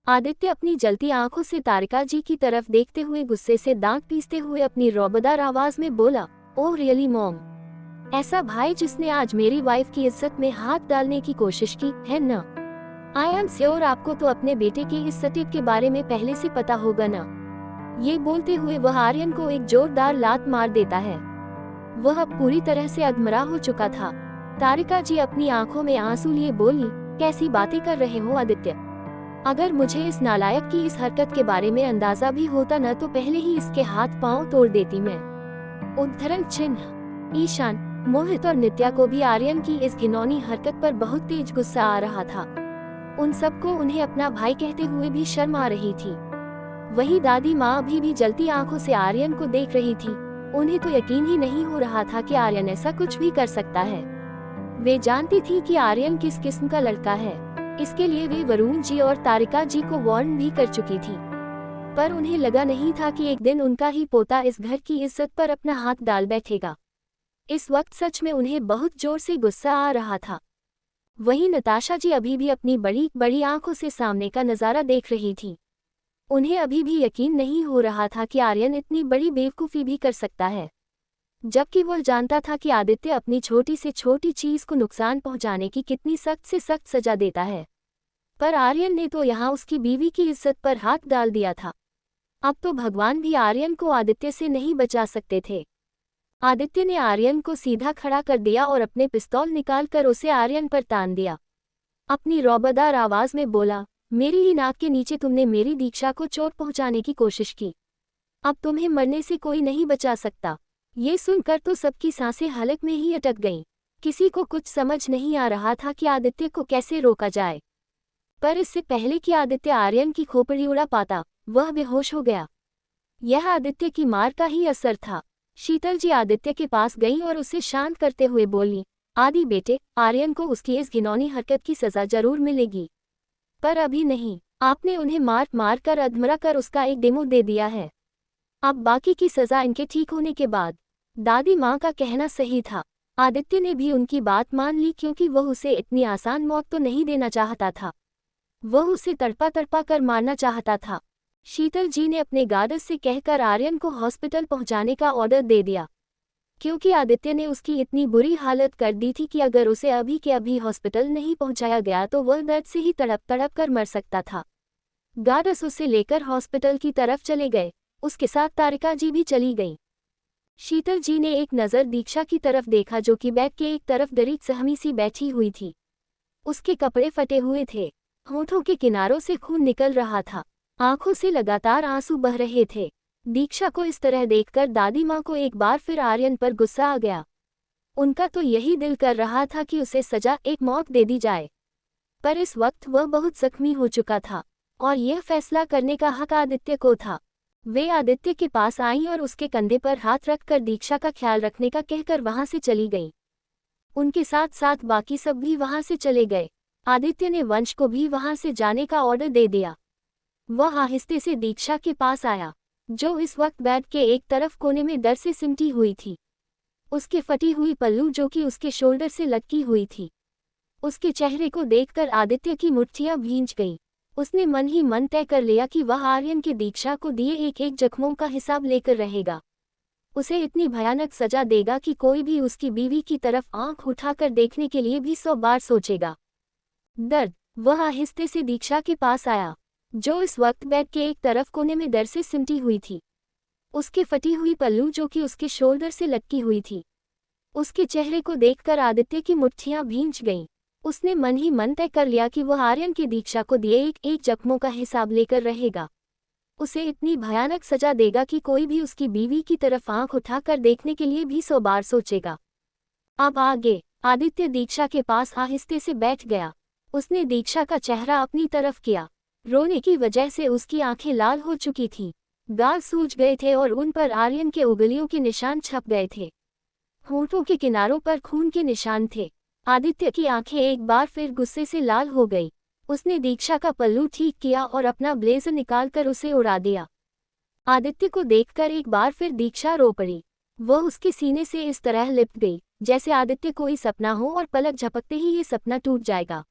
आदित्य अपनी जलती आंखों से तारिका जी की तरफ देखते हुए गुस्से से दांत पीसते हुए अपनी रौबदार आवाज में बोला, ओह रियली मॉम, ऐसा भाई जिसने आज मेरी वाइफ की इज्जत में हाथ डालने की कोशिश की है न। आई एम श्योर आपको तो अपने बेटे की इस सटीक के बारे में पहले से पता होगा ना। ये बोलते हुए वह आर्यन को एक जोरदार लात मार देता है। वह अब पूरी तरह से अधमरा हो चुका था। तारिका जी अपनी आंखों में आंसू लिए बोली, कैसी बातें कर रहे हो आदित्य। अगर मुझे इस नालायक की इस हरकत के बारे में अंदाजा भी होता न तो पहले ही इसके हाथ पांव तोड़ देती मैं। उद्धरण चिन्ह। ईशान, मोहित और नित्या को भी आर्यन की इस घिनौनी हरकत पर बहुत तेज गुस्सा आ रहा था। उन सबको उन्हें अपना भाई कहते हुए भी शर्म आ रही थी। वही दादी माँ अभी भी जलती आंखों से आर्यन को देख रही थी। उन्हें तो यकीन ही नहीं हो रहा था कि आर्यन ऐसा कुछ भी कर सकता है। वे जानती थी कि आर्यन किस किस्म का लड़का है। इसके लिए वे वरुण जी और तारिका जी को वार्न भी कर चुकी थी, पर उन्हें लगा नहीं था कि एक दिन उनका ही पोता इस घर की इज्जत पर अपना हाथ डाल बैठेगा। इस वक्त सच में उन्हें बहुत जोर से गुस्सा आ रहा था। वहीं नताशा जी अभी भी अपनी बड़ी बड़ी आंखों से सामने का नजारा देख रही थी। उन्हें अभी भी यकीन नहीं हो रहा था कि आर्यन इतनी बड़ी बेवकूफ़ी भी कर सकता है, जबकि वह जानता था कि आदित्य अपनी छोटी से छोटी चीज को नुकसान पहुंचाने की कितनी सख्त से सख्त सजा देता है। पर आर्यन ने तो यहाँ उसकी बीवी की इज्जत पर हाथ डाल दिया था। अब तो भगवान भी आर्यन को आदित्य से नहीं बचा सकते थे। आदित्य ने आर्यन को सीधा खड़ा कर दिया और अपने पिस्तौल निकालकर उसे आर्यन पर तान दिया। अपनी रौबदार आवाज में बोला, मेरी ही नाक के नीचे तुमने मेरी दीक्षा को चोट पहुंचाने की कोशिश की। अब तुम्हें मरने से कोई नहीं बचा सकता। ये सुनकर तो सबकी सांसें हलक में ही अटक गईं। किसी को कुछ समझ नहीं आ रहा था कि आदित्य को कैसे रोका जाए। पर इससे पहले कि आदित्य आर्यन की खोपड़ी उड़ा पाता, वह बेहोश हो गया। यह आदित्य की मार का ही असर था। शीतल जी आदित्य के पास गईं और उसे शांत करते हुए बोली, आदि बेटे, आर्यन को उसकी इस घिनौनी हरकत की सजा जरूर मिलेगी, पर अभी नहीं। आपने उन्हें मार मार कर अधमरा कर उसका एक डेमो दे दिया है। अब बाकी की सजा इनके ठीक होने के बाद। दादी माँ का कहना सही था। आदित्य ने भी उनकी बात मान ली, क्योंकि वह उसे इतनी आसान मौत तो नहीं देना चाहता था। वह उसे तड़पा तड़पा कर मारना चाहता था। शीतल जी ने अपने गार्ड्स से कहकर आर्यन को हॉस्पिटल पहुंचाने का ऑर्डर दे दिया, क्योंकि आदित्य ने उसकी इतनी बुरी हालत कर दी थी कि अगर उसे अभी के अभी हॉस्पिटल नहीं पहुंचाया गया तो वह दर्द से ही तड़प तड़प कर मर सकता था। गार्ड्स उसे लेकर हॉस्पिटल की तरफ चले गए। उसके साथ तारिका जी भी चली गईं। शीतल जी ने एक नज़र दीक्षा की तरफ देखा, जो कि बेड के एक तरफ डरी सहमी सी बैठी हुई थी। उसके कपड़े फटे हुए थे, होठों के किनारों से खून निकल रहा था, आंखों से लगातार आंसू बह रहे थे। दीक्षा को इस तरह देखकर दादी माँ को एक बार फिर आर्यन पर गुस्सा आ गया। उनका तो यही दिल कर रहा था कि उसे सजा, एक मौत दे दी जाए, पर इस वक्त वह बहुत जख्मी हो चुका था और यह फैसला करने का हक आदित्य को था। वे आदित्य के पास आईं और उसके कंधे पर हाथ रखकर दीक्षा का ख्याल रखने का कहकर वहां से चली गईं। उनके साथ साथ बाकी सब भी वहां से चले गए। आदित्य ने वंश को भी वहां से जाने का ऑर्डर दे दिया। वह आहिस्ते से दीक्षा के पास आया, जो इस वक्त बेड के एक तरफ कोने में डर से सिमटी हुई थी। उसके फटी हुई पल्लू जो कि उसके शोल्डर से लटकी हुई थी। उसके चेहरे को देखकर आदित्य की मुट्ठियां भींच गईं। उसने मन ही मन तय कर लिया कि वह आर्यन के दीक्षा को दिए एक एक जख्मों का हिसाब लेकर रहेगा। उसे इतनी भयानक सजा देगा कि कोई भी उसकी बीवी की तरफ आंख उठाकर देखने के लिए भी 100 बार सोचेगा। दर्द। वह आहिस्ते से दीक्षा के पास आया, जो इस वक्त बेड के एक तरफ कोने में डर से सिमटी हुई थी। उसके फटी हुई पल्लू जो कि उसके शोल्डर से लटकी हुई थी। उसके चेहरे को देखकर आदित्य की मुट्ठियां भींच गईं। उसने मन ही मन तय कर लिया कि वह आर्यन की दीक्षा को दिए एक एक जख्मों का हिसाब लेकर रहेगा। उसे इतनी भयानक सजा देगा कि कोई भी उसकी बीवी की तरफ आंख उठाकर देखने के लिए भी 100 बार सोचेगा। अब आगे। आदित्य दीक्षा के पास आहिस्ते से बैठ गया। उसने दीक्षा का चेहरा अपनी तरफ किया। रोने की वजह से उसकी आंखें लाल हो चुकी थीं, गाल सूज गए थे और उन पर आर्यन के उंगलियों के निशान छप गए थे। होठों के किनारों पर खून के निशान थे। आदित्य की आंखें एक बार फिर गुस्से से लाल हो गई। उसने दीक्षा का पल्लू ठीक किया और अपना ब्लेजर निकालकर उसे उड़ा दिया। आदित्य को देखकर एक बार फिर दीक्षा रो पड़ी। वह उसके सीने से इस तरह लिपट गई जैसे आदित्य कोई सपना हो और पलक झपकते ही ये सपना टूट जाएगा।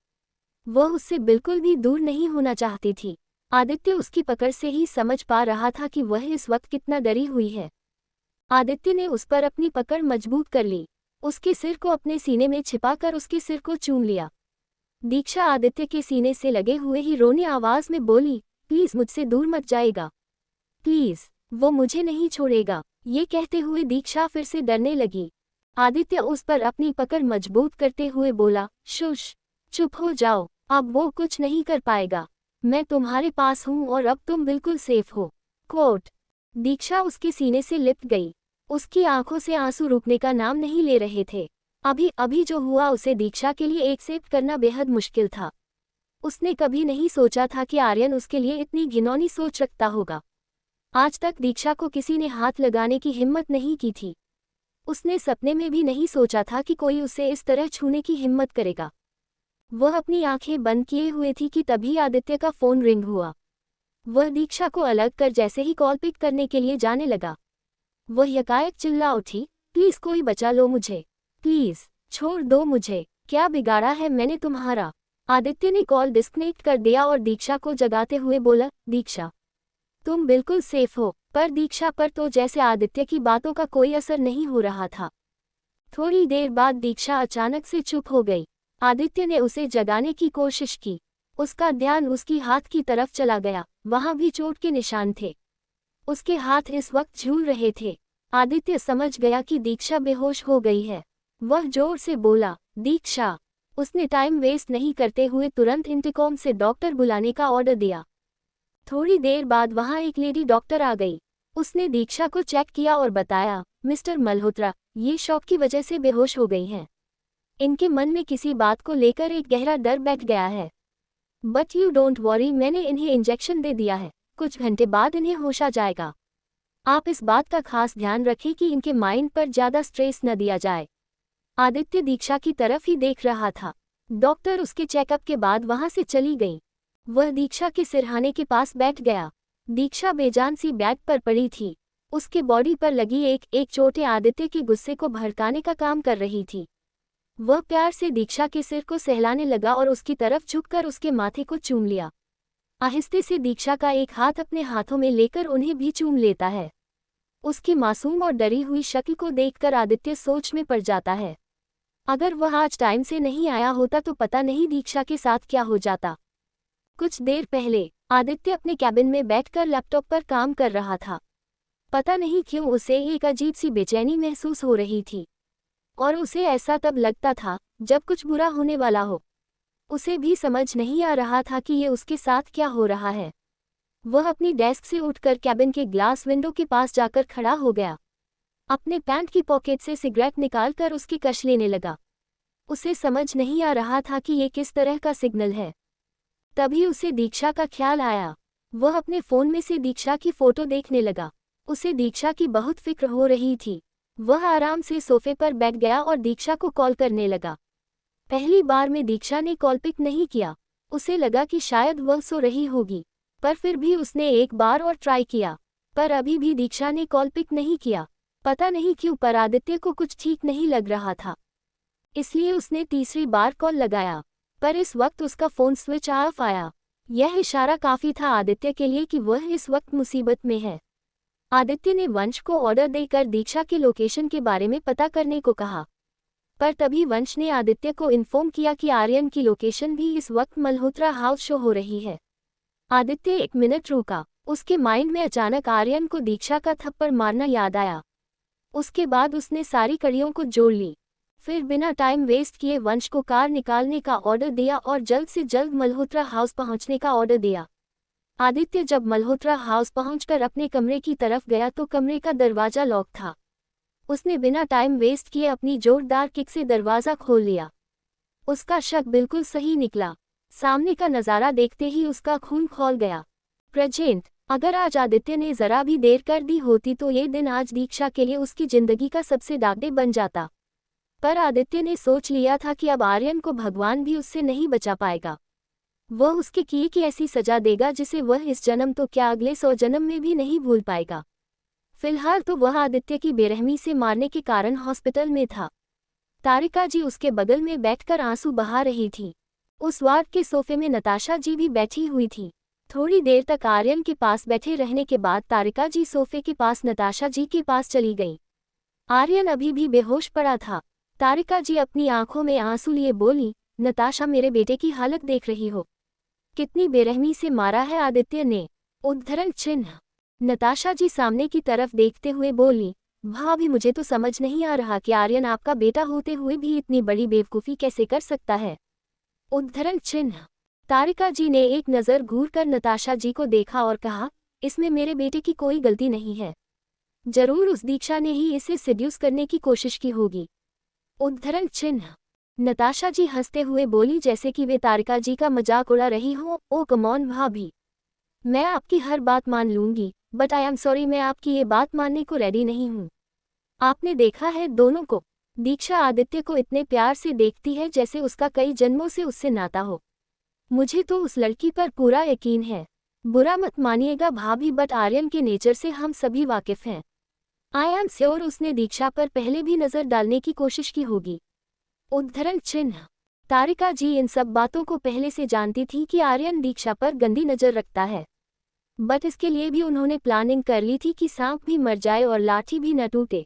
वह उससे बिल्कुल भी दूर नहीं होना चाहती थी। आदित्य उसकी पकड़ से ही समझ पा रहा था कि वह इस वक्त कितना डरी हुई है। आदित्य ने उस पर अपनी पकड़ मजबूत कर ली। उसके सिर को अपने सीने में छिपाकर उसके सिर को चूम लिया। दीक्षा आदित्य के सीने से लगे हुए ही रोनी आवाज में बोली, प्लीज मुझसे दूर मत जाएगा, प्लीज, वो मुझे नहीं छोड़ेगा। ये कहते हुए दीक्षा फिर से डरने लगी। आदित्य उस पर अपनी पकड़ मजबूत करते हुए बोला, शुश, चुप हो जाओ, अब वो कुछ नहीं कर पाएगा। मैं तुम्हारे पास हूँ और अब तुम बिल्कुल सेफ हो। कोट। दीक्षा उसके सीने से लिपट गई। उसकी आंखों से आंसू रुकने का नाम नहीं ले रहे थे। अभी अभी जो हुआ उसे दीक्षा के लिए एक्सेप्ट करना बेहद मुश्किल था। उसने कभी नहीं सोचा था कि आर्यन उसके लिए इतनी घिनौनी सोच रखता होगा। आज तक दीक्षा को किसी ने हाथ लगाने की हिम्मत नहीं की थी। उसने सपने में भी नहीं सोचा था कि कोई उसे इस तरह छूने की हिम्मत करेगा। वह अपनी आंखें बंद किए हुए थी कि तभी आदित्य का फोन रिंग हुआ। वह दीक्षा को अलग कर जैसे ही कॉल पिक करने के लिए जाने लगा, वह यकायक चिल्ला उठी, प्लीज कोई बचा लो मुझे, प्लीज छोड़ दो मुझे, क्या बिगाड़ा है मैंने तुम्हारा। आदित्य ने कॉल डिस्कनेक्ट कर दिया और दीक्षा को जगाते हुए बोला, दीक्षा, तुम बिल्कुल सेफ हो। पर दीक्षा पर तो जैसे आदित्य की बातों का कोई असर नहीं हो रहा था। थोड़ी देर बाद दीक्षा अचानक से चुप हो गई। आदित्य ने उसे जगाने की कोशिश की। उसका ध्यान उसकी हाथ की तरफ चला गया, वहां भी चोट के निशान थे। उसके हाथ इस वक्त झूल रहे थे। आदित्य समझ गया कि दीक्षा बेहोश हो गई है। वह जोर से बोला, दीक्षा। उसने टाइम वेस्ट नहीं करते हुए तुरंत इंटरकॉम से डॉक्टर बुलाने का ऑर्डर दिया। थोड़ी देर बाद वहां एक लेडी डॉक्टर आ गई। उसने दीक्षा को चेक किया और बताया, मिस्टर मल्होत्रा, ये शॉक की वजह से बेहोश हो गई हैं। इनके मन में किसी बात को लेकर एक गहरा डर बैठ गया है। बट यू डोंट वॉरी, मैंने इन्हें इंजेक्शन दे दिया है, कुछ घंटे बाद इन्हें होश आ जाएगा। आप इस बात का खास ध्यान रखें कि इनके माइंड पर ज़्यादा स्ट्रेस न दिया जाए। आदित्य दीक्षा की तरफ ही देख रहा था। डॉक्टर उसके चेकअप के बाद वहां से चली गई। वह दीक्षा के सिरहाने के पास बैठ गया। दीक्षा बेजान सी बेड पर पड़ी थी। उसके बॉडी पर लगी एक चोटें आदित्य के गुस्से को भड़काने का काम कर रही थी। वह प्यार से दीक्षा के सिर को सहलाने लगा और उसकी तरफ झुककर उसके माथे को चूम लिया। आहिस्ते से दीक्षा का एक हाथ अपने हाथों में लेकर उन्हें भी चूम लेता है। उसकी मासूम और डरी हुई शक्ल को देखकर आदित्य सोच में पड़ जाता है। अगर वह आज टाइम से नहीं आया होता तो पता नहीं दीक्षा के साथ क्या हो जाता। कुछ देर पहले आदित्य अपने कैबिन में बैठकर लैपटॉप पर काम कर रहा था। पता नहीं क्यों उसे एक अजीब सी बेचैनी महसूस हो रही थी, और उसे ऐसा तब लगता था जब कुछ बुरा होने वाला हो। उसे भी समझ नहीं आ रहा था कि ये उसके साथ क्या हो रहा है। वह अपनी डेस्क से उठकर कैबिन के ग्लास विंडो के पास जाकर खड़ा हो गया। अपने पैंट की पॉकेट से सिगरेट निकालकर उसकी कश लेने लगा। उसे समझ नहीं आ रहा था कि ये किस तरह का सिग्नल है। तभी उसे दीक्षा का ख्याल आया। वह अपने फ़ोन में से दीक्षा की फ़ोटो देखने लगा। उसे दीक्षा की बहुत फिक्र हो रही थी। वह आराम से सोफे पर बैठ गया और दीक्षा को कॉल करने लगा। पहली बार में दीक्षा ने कॉल पिक नहीं किया। उसे लगा कि शायद वह सो रही होगी, पर फिर भी उसने एक बार और ट्राई किया, पर अभी भी दीक्षा ने कॉल पिक नहीं किया। पता नहीं क्यों, पर आदित्य को कुछ ठीक नहीं लग रहा था, इसलिए उसने तीसरी बार कॉल लगाया, पर इस वक्त उसका फ़ोन स्विच ऑफ आया। यह इशारा काफ़ी था आदित्य के लिए कि वह इस वक्त मुसीबत में है। आदित्य ने वंश को ऑर्डर देकर दीक्षा के लोकेशन के बारे में पता करने को कहा, पर तभी वंश ने आदित्य को इन्फॉर्म किया कि आर्यन की लोकेशन भी इस वक्त मल्होत्रा हाउस शो हो रही है। आदित्य 1 मिनट रुका। उसके माइंड में अचानक आर्यन को दीक्षा का थप्पड़ मारना याद आया। उसके बाद उसने सारी कड़ियों को जोड़ ली। फिर बिना टाइम वेस्ट किए वंश को कार निकालने का ऑर्डर दिया और जल्द से जल्द मल्होत्रा हाउस पहुंचने का ऑर्डर दिया। आदित्य जब मल्होत्रा हाउस पहुंचकर अपने कमरे की तरफ गया तो कमरे का दरवाज़ा लॉक था। उसने बिना टाइम वेस्ट किए अपनी जोरदार किक से दरवाज़ा खोल लिया। उसका शक बिल्कुल सही निकला। सामने का नज़ारा देखते ही उसका खून खौल गया। प्रेजेंट, अगर आज आदित्य ने ज़रा भी देर कर दी होती तो ये दिन आज दीक्षा के लिए उसकी ज़िंदगी का सबसे डार्क डे बन जाता। पर आदित्य ने सोच लिया था कि अब आर्यन को भगवान भी उससे नहीं बचा पाएगा। वह उसके किए की ऐसी सज़ा देगा जिसे वह इस जन्म तो क्या अगले 100 जन्म में भी नहीं भूल पाएगा। फिलहाल तो वह आदित्य की बेरहमी से मारने के कारण हॉस्पिटल में था। तारिका जी उसके बगल में बैठकर आंसू बहा रही थी। उस वार्ड के सोफे में नताशा जी भी बैठी हुई थी। थोड़ी देर तक आर्यन के पास बैठे रहने के बाद तारिका जी सोफे के पास नताशा जी के पास चली गई। आर्यन अभी भी बेहोश पड़ा था। तारिका जी अपनी आंखों में आंसू लिए बोली, नताशा, मेरे बेटे की हालत देख रही हो, कितनी बेरहमी से मारा है आदित्य ने। उद्धरण चिन्ह। नताशा जी सामने की तरफ देखते हुए बोली, भाभी, मुझे तो समझ नहीं आ रहा कि आर्यन आपका बेटा होते हुए भी इतनी बड़ी बेवकूफ़ी कैसे कर सकता है। उद्धरण चिन्ह। तारिका जी ने एक नज़र घूरकर नताशा जी को देखा और कहा, इसमें मेरे बेटे की कोई गलती नहीं है। जरूर उस दीक्षा ने ही इसे सेड्यूस करने की कोशिश की होगी। उद्धरण चिन्ह। नताशा जी हंसते हुए बोली, जैसे कि वे तारिका जी का मजाक उड़ा रही हो। ओ कम ऑन भाभी, मैं आपकी हर बात मान लूंगी, बट आई एम सॉरी, मैं आपकी ये बात मानने को रेडी नहीं हूँ। आपने देखा है दोनों को, दीक्षा आदित्य को इतने प्यार से देखती है जैसे उसका कई जन्मों से उससे नाता हो। मुझे तो उस लड़की पर पूरा यकीन है। बुरा मत मानिएगा भाभी, बट आर्यन के नेचर से हम सभी वाकिफ हैं। आई एम श्योर उसने दीक्षा पर पहले भी नज़र डालने की कोशिश की होगी। उद्धरण चिन्ह। तारिका जी इन सब बातों को पहले से जानती थी कि आर्यन दीक्षा पर गंदी नज़र रखता है, बट इसके लिए भी उन्होंने प्लानिंग कर ली थी कि सांप भी मर जाए और लाठी भी न टूटे।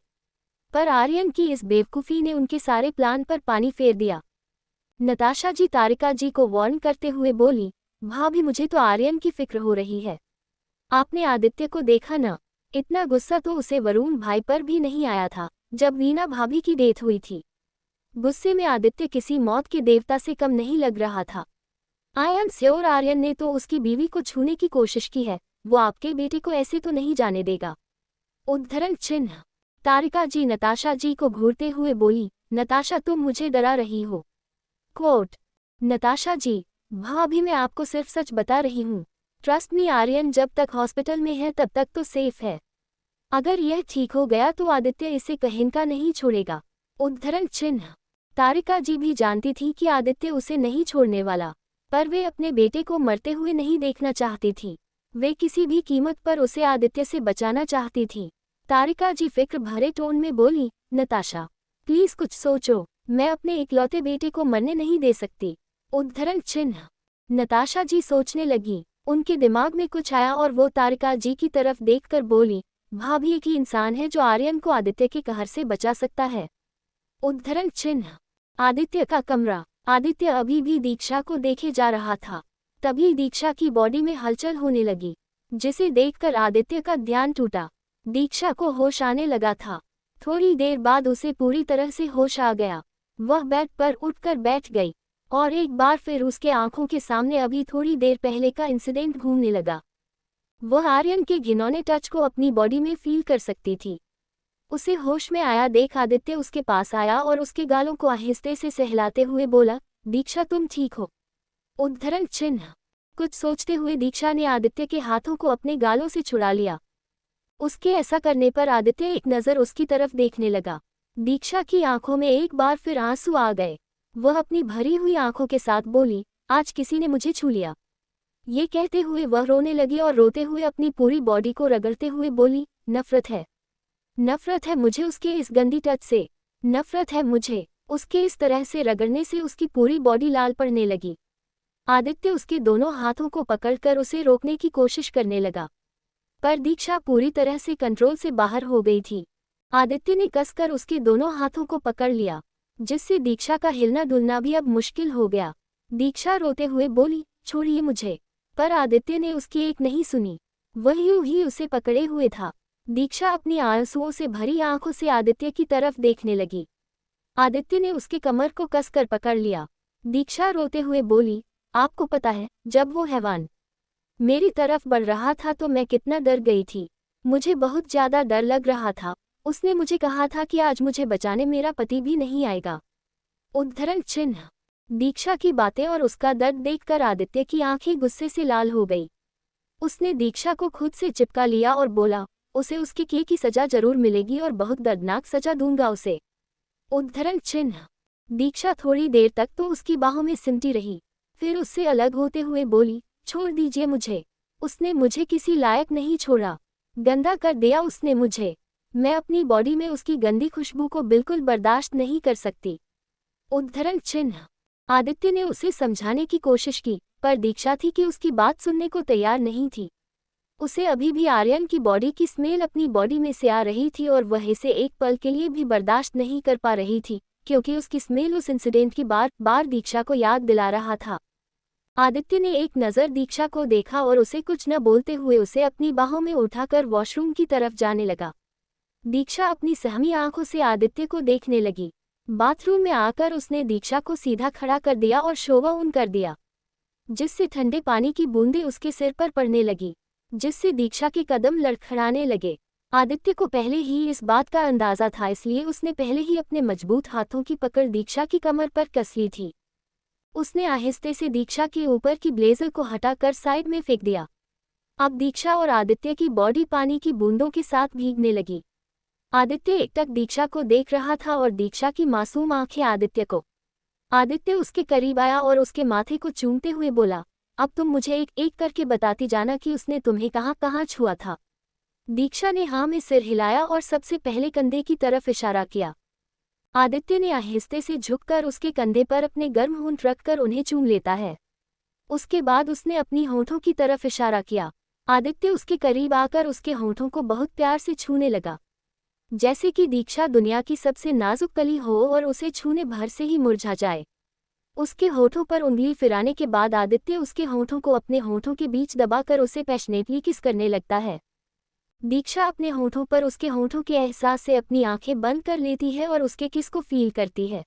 पर आर्यन की इस बेवकूफ़ी ने उनके सारे प्लान पर पानी फेर दिया। नताशा जी तारिका जी को वार्न करते हुए बोली, भाभी, मुझे तो आर्यन की फिक्र हो रही है। आपने आदित्य को देखा ना, इतना गुस्सा तो उसे वरुण भाई पर भी नहीं आया था जब वीना भाभी की डेथ हुई थी। गुस्से में आदित्य किसी मौत के देवता से कम नहीं लग रहा था। आई एम श्योर आर्यन ने तो उसकी बीवी को छूने की कोशिश की है, वो आपके बेटे को ऐसे तो नहीं जाने देगा। उद्धरण चिन्ह। तारिका जी नताशा जी को घूरते हुए बोली, नताशा तुम मुझे डरा रही हो। कोट। नताशा जी, भाभी मैं आपको सिर्फ सच बता रही हूँ। ट्रस्ट मी आर्यन जब तक हॉस्पिटल में है तब तक तो सेफ है। अगर यह ठीक हो गया तो आदित्य इसे कहीं का नहीं छोड़ेगा। उद्धरण चिन्ह। तारिका जी भी जानती थी कि आदित्य उसे नहीं छोड़ने वाला, पर वे अपने बेटे को मरते हुए नहीं देखना चाहती थी। वे किसी भी कीमत पर उसे आदित्य से बचाना चाहती थी। तारिका जी फिक्र भरे टोन में बोली, नताशा प्लीज कुछ सोचो, मैं अपने इकलौते बेटे को मरने नहीं दे सकती। उद्धरण चिन्ह। नताशा जी सोचने लगी, उनके दिमाग में कुछ आया और वो तारिका जी की तरफ देखकर बोली, भाभी एक ही इंसान है जो आर्यन को आदित्य के कहर से बचा सकता है। उद्धरण चिन्ह। आदित्य का कमरा। आदित्य अभी भी दीक्षा को देखे जा रहा था। तभी दीक्षा की बॉडी में हलचल होने लगी, जिसे देखकर आदित्य का ध्यान टूटा। दीक्षा को होश आने लगा था। थोड़ी देर बाद उसे पूरी तरह से होश आ गया। वह बेड पर उठकर बैठ गई और एक बार फिर उसके आंखों के सामने अभी थोड़ी देर पहले का इंसिडेंट घूमने लगा। वह आर्यन के घिनौने टच को अपनी बॉडी में फील कर सकती थी। उसे होश में आया देख आदित्य उसके पास आया और उसके गालों को आहिस्ते से सहलाते हुए बोला, दीक्षा तुम ठीक हो। उद्धरण चिन्ह। कुछ सोचते हुए दीक्षा ने आदित्य के हाथों को अपने गालों से छुड़ा लिया। उसके ऐसा करने पर आदित्य एक नज़र उसकी तरफ देखने लगा। दीक्षा की आंखों में एक बार फिर आंसू आ गए। वह अपनी भरी हुई आंखों के साथ बोली, आज किसी ने मुझे छू लिया। ये कहते हुए वह रोने लगी और रोते हुए अपनी पूरी बॉडी को रगड़ते हुए बोली, नफरत है, नफरत है मुझे उसके इस गंदी टच से, नफरत है मुझे उसके इस तरह से रगड़ने से। उसकी पूरी बॉडी लाल पड़ने लगी। आदित्य उसके दोनों हाथों को पकड़कर उसे रोकने की कोशिश करने लगा, पर दीक्षा पूरी तरह से कंट्रोल से बाहर हो गई थी। आदित्य ने कसकर उसके दोनों हाथों को पकड़ लिया, जिससे दीक्षा का हिलना डुलना भी अब मुश्किल हो गया। दीक्षा रोते हुए बोली, छोड़िए मुझे, पर आदित्य ने उसकी एक नहीं सुनी। वह यूं ही उसे पकड़े हुए था। दीक्षा अपनी आंसुओं से भरी आंखों से आदित्य की तरफ देखने लगी। आदित्य ने उसके कमर को कसकर पकड़ लिया। दीक्षा रोते हुए बोली, आपको पता है, जब वो हैवान मेरी तरफ बढ़ रहा था तो मैं कितना डर गई थी। मुझे बहुत ज्यादा डर लग रहा था। उसने मुझे कहा था कि आज मुझे बचाने मेरा पति भी नहीं आएगा। उद्धरण चिन्ह। दीक्षा की बातें और उसका दर्द देखकर आदित्य की आंखें गुस्से से लाल हो गई। उसने दीक्षा को खुद से चिपका लिया और बोला, उसे उसके किए की सजा जरूर मिलेगी और बहुत दर्दनाक सजा दूंगा उसे। उद्धरण चिन्ह। दीक्षा थोड़ी देर तक तो उसकी बाहों में सिमटी रही, फिर उससे अलग होते हुए बोली, छोड़ दीजिए मुझे, उसने मुझे किसी लायक नहीं छोड़ा, गंदा कर दिया उसने मुझे। मैं अपनी बॉडी में उसकी गंदी खुशबू को बिल्कुल बर्दाश्त नहीं कर सकती। उद्धरण चिन्ह। आदित्य ने उसे समझाने की कोशिश की, पर दीक्षा थी कि उसकी बात सुनने को तैयार नहीं थी। उसे अभी भी आर्यन की बॉडी की स्मेल अपनी बॉडी में से आ रही थी और वह इसे एक पल के लिए भी बर्दाश्त नहीं कर पा रही थी, क्योंकि उसकी स्मेल उस इंसिडेंट की बार बार दीक्षा को याद दिला रहा था। आदित्य ने एक नज़र दीक्षा को देखा और उसे कुछ न बोलते हुए उसे अपनी बाहों में उठाकर वॉशरूम की तरफ जाने लगा। दीक्षा अपनी सहमी आंखों से आदित्य को देखने लगी। बाथरूम में आकर उसने दीक्षा को सीधा खड़ा कर दिया और शोवर ऑन कर दिया, जिससे ठंडे पानी की बूंदें उसके सिर पर पड़ने लगी, जिससे दीक्षा के कदम लड़खड़ाने लगे। आदित्य को पहले ही इस बात का अंदाजा था, इसलिए उसने पहले ही अपने मजबूत हाथों की पकड़ दीक्षा की कमर पर कस ली थी। उसने आहिस्ते से दीक्षा के ऊपर की ब्लेजर को हटाकर साइड में फेंक दिया। अब दीक्षा और आदित्य की बॉडी पानी की बूंदों के साथ भीगने लगी। आदित्य एकटक दीक्षा को देख रहा था और दीक्षा की मासूम आंखें आदित्य को। आदित्य उसके करीब आया और उसके माथे को चूमते हुए बोला, अब तुम मुझे एक एक करके बताती जाना कि उसने तुम्हें कहाँ कहाँ छुआ था। दीक्षा ने हाँ में सिर हिलाया और सबसे पहले कंधे की तरफ इशारा किया। आदित्य ने आहिस्ते से झुककर उसके कंधे पर अपने गर्म होंठ रखकर उन्हें चूम लेता है। उसके बाद उसने अपनी होंठों की तरफ इशारा किया। आदित्य उसके करीब आकर उसके होंठों को बहुत प्यार से छूने लगा, जैसे कि दीक्षा दुनिया की सबसे नाजुक कली हो और उसे छूने भर से ही मुरझा जाए। उसके होठों पर उंगली फिराने के बाद आदित्य उसके होठों को अपने होठों के बीच दबाकर उसे पैशनेटली किस करने लगता है। दीक्षा अपने होठों पर उसके होठों के एहसास से अपनी आंखें बंद कर लेती है और उसके किस को फील करती है।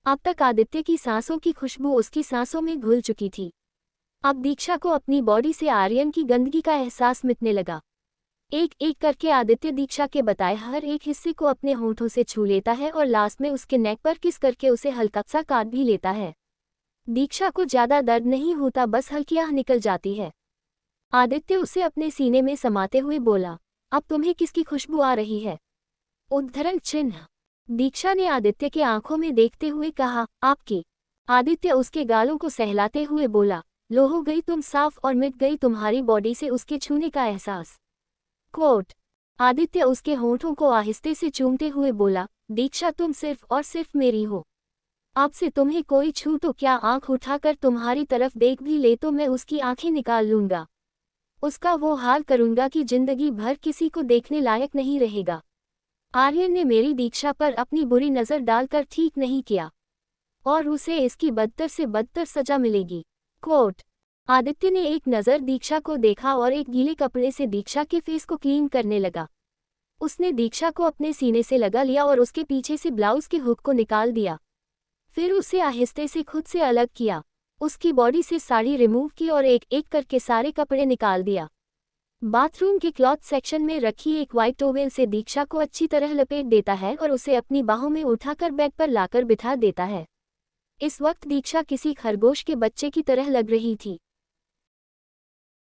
अब तक आदित्य की सांसों की खुशबू उसकी सांसों में घुल चुकी थी। अब दीक्षा को अपनी बॉडी से आर्यन की गंदगी का एहसास मिटने लगा। एक एक करके आदित्य दीक्षा के बताए हर एक हिस्से को अपने होठों से छू लेता है और लास्ट में उसके नेक पर किस करके उसे हल्का सा काट भी लेता है। दीक्षा को ज्यादा दर्द नहीं होता, बस हल्की आह निकल जाती है। आदित्य उसे अपने सीने में समाते हुए बोला, अब तुम्हें किसकी खुशबू आ रही है? उद्धरण चिन्ह। दीक्षा ने आदित्य के आंखों में देखते हुए कहा, आपकी। आदित्य उसके गालों को सहलाते हुए बोला, लो हो गई तुम साफ और मिट गई तुम्हारी बॉडी से उसके छूने का एहसास। कोट। आदित्य उसके होठों को आहिस्ते से चूमते हुए बोला, दीक्षा तुम सिर्फ और सिर्फ मेरी हो। अब से तुम्हें कोई छू तो क्या आंख उठाकर तुम्हारी तरफ देख भी ले तो मैं उसकी आंखें निकाल लूंगा। उसका वो हाल करूंगा कि जिंदगी भर किसी को देखने लायक नहीं रहेगा। आर्यन ने मेरी दीक्षा पर अपनी बुरी नज़र डालकर ठीक नहीं किया और उसे इसकी बदतर से बदतर सजा मिलेगी। कोट। आदित्य ने एक नज़र दीक्षा को देखा और एक गीले कपड़े से दीक्षा के फेस को क्लीन करने लगा। उसने दीक्षा को अपने सीने से लगा लिया और उसके पीछे से ब्लाउज के हुक को निकाल दिया। फिर उसे आहिस्ते से खुद से अलग किया, उसकी बॉडी से साड़ी रिमूव की और एक एक करके सारे कपड़े निकाल दिया। बाथरूम के क्लॉथ सेक्शन में रखी एक वाइट टॉवेल से दीक्षा को अच्छी तरह लपेट देता है और उसे अपनी बाहों में उठाकर बेड पर लाकर बिठा देता है। इस वक्त दीक्षा किसी खरगोश के बच्चे की तरह लग रही थी।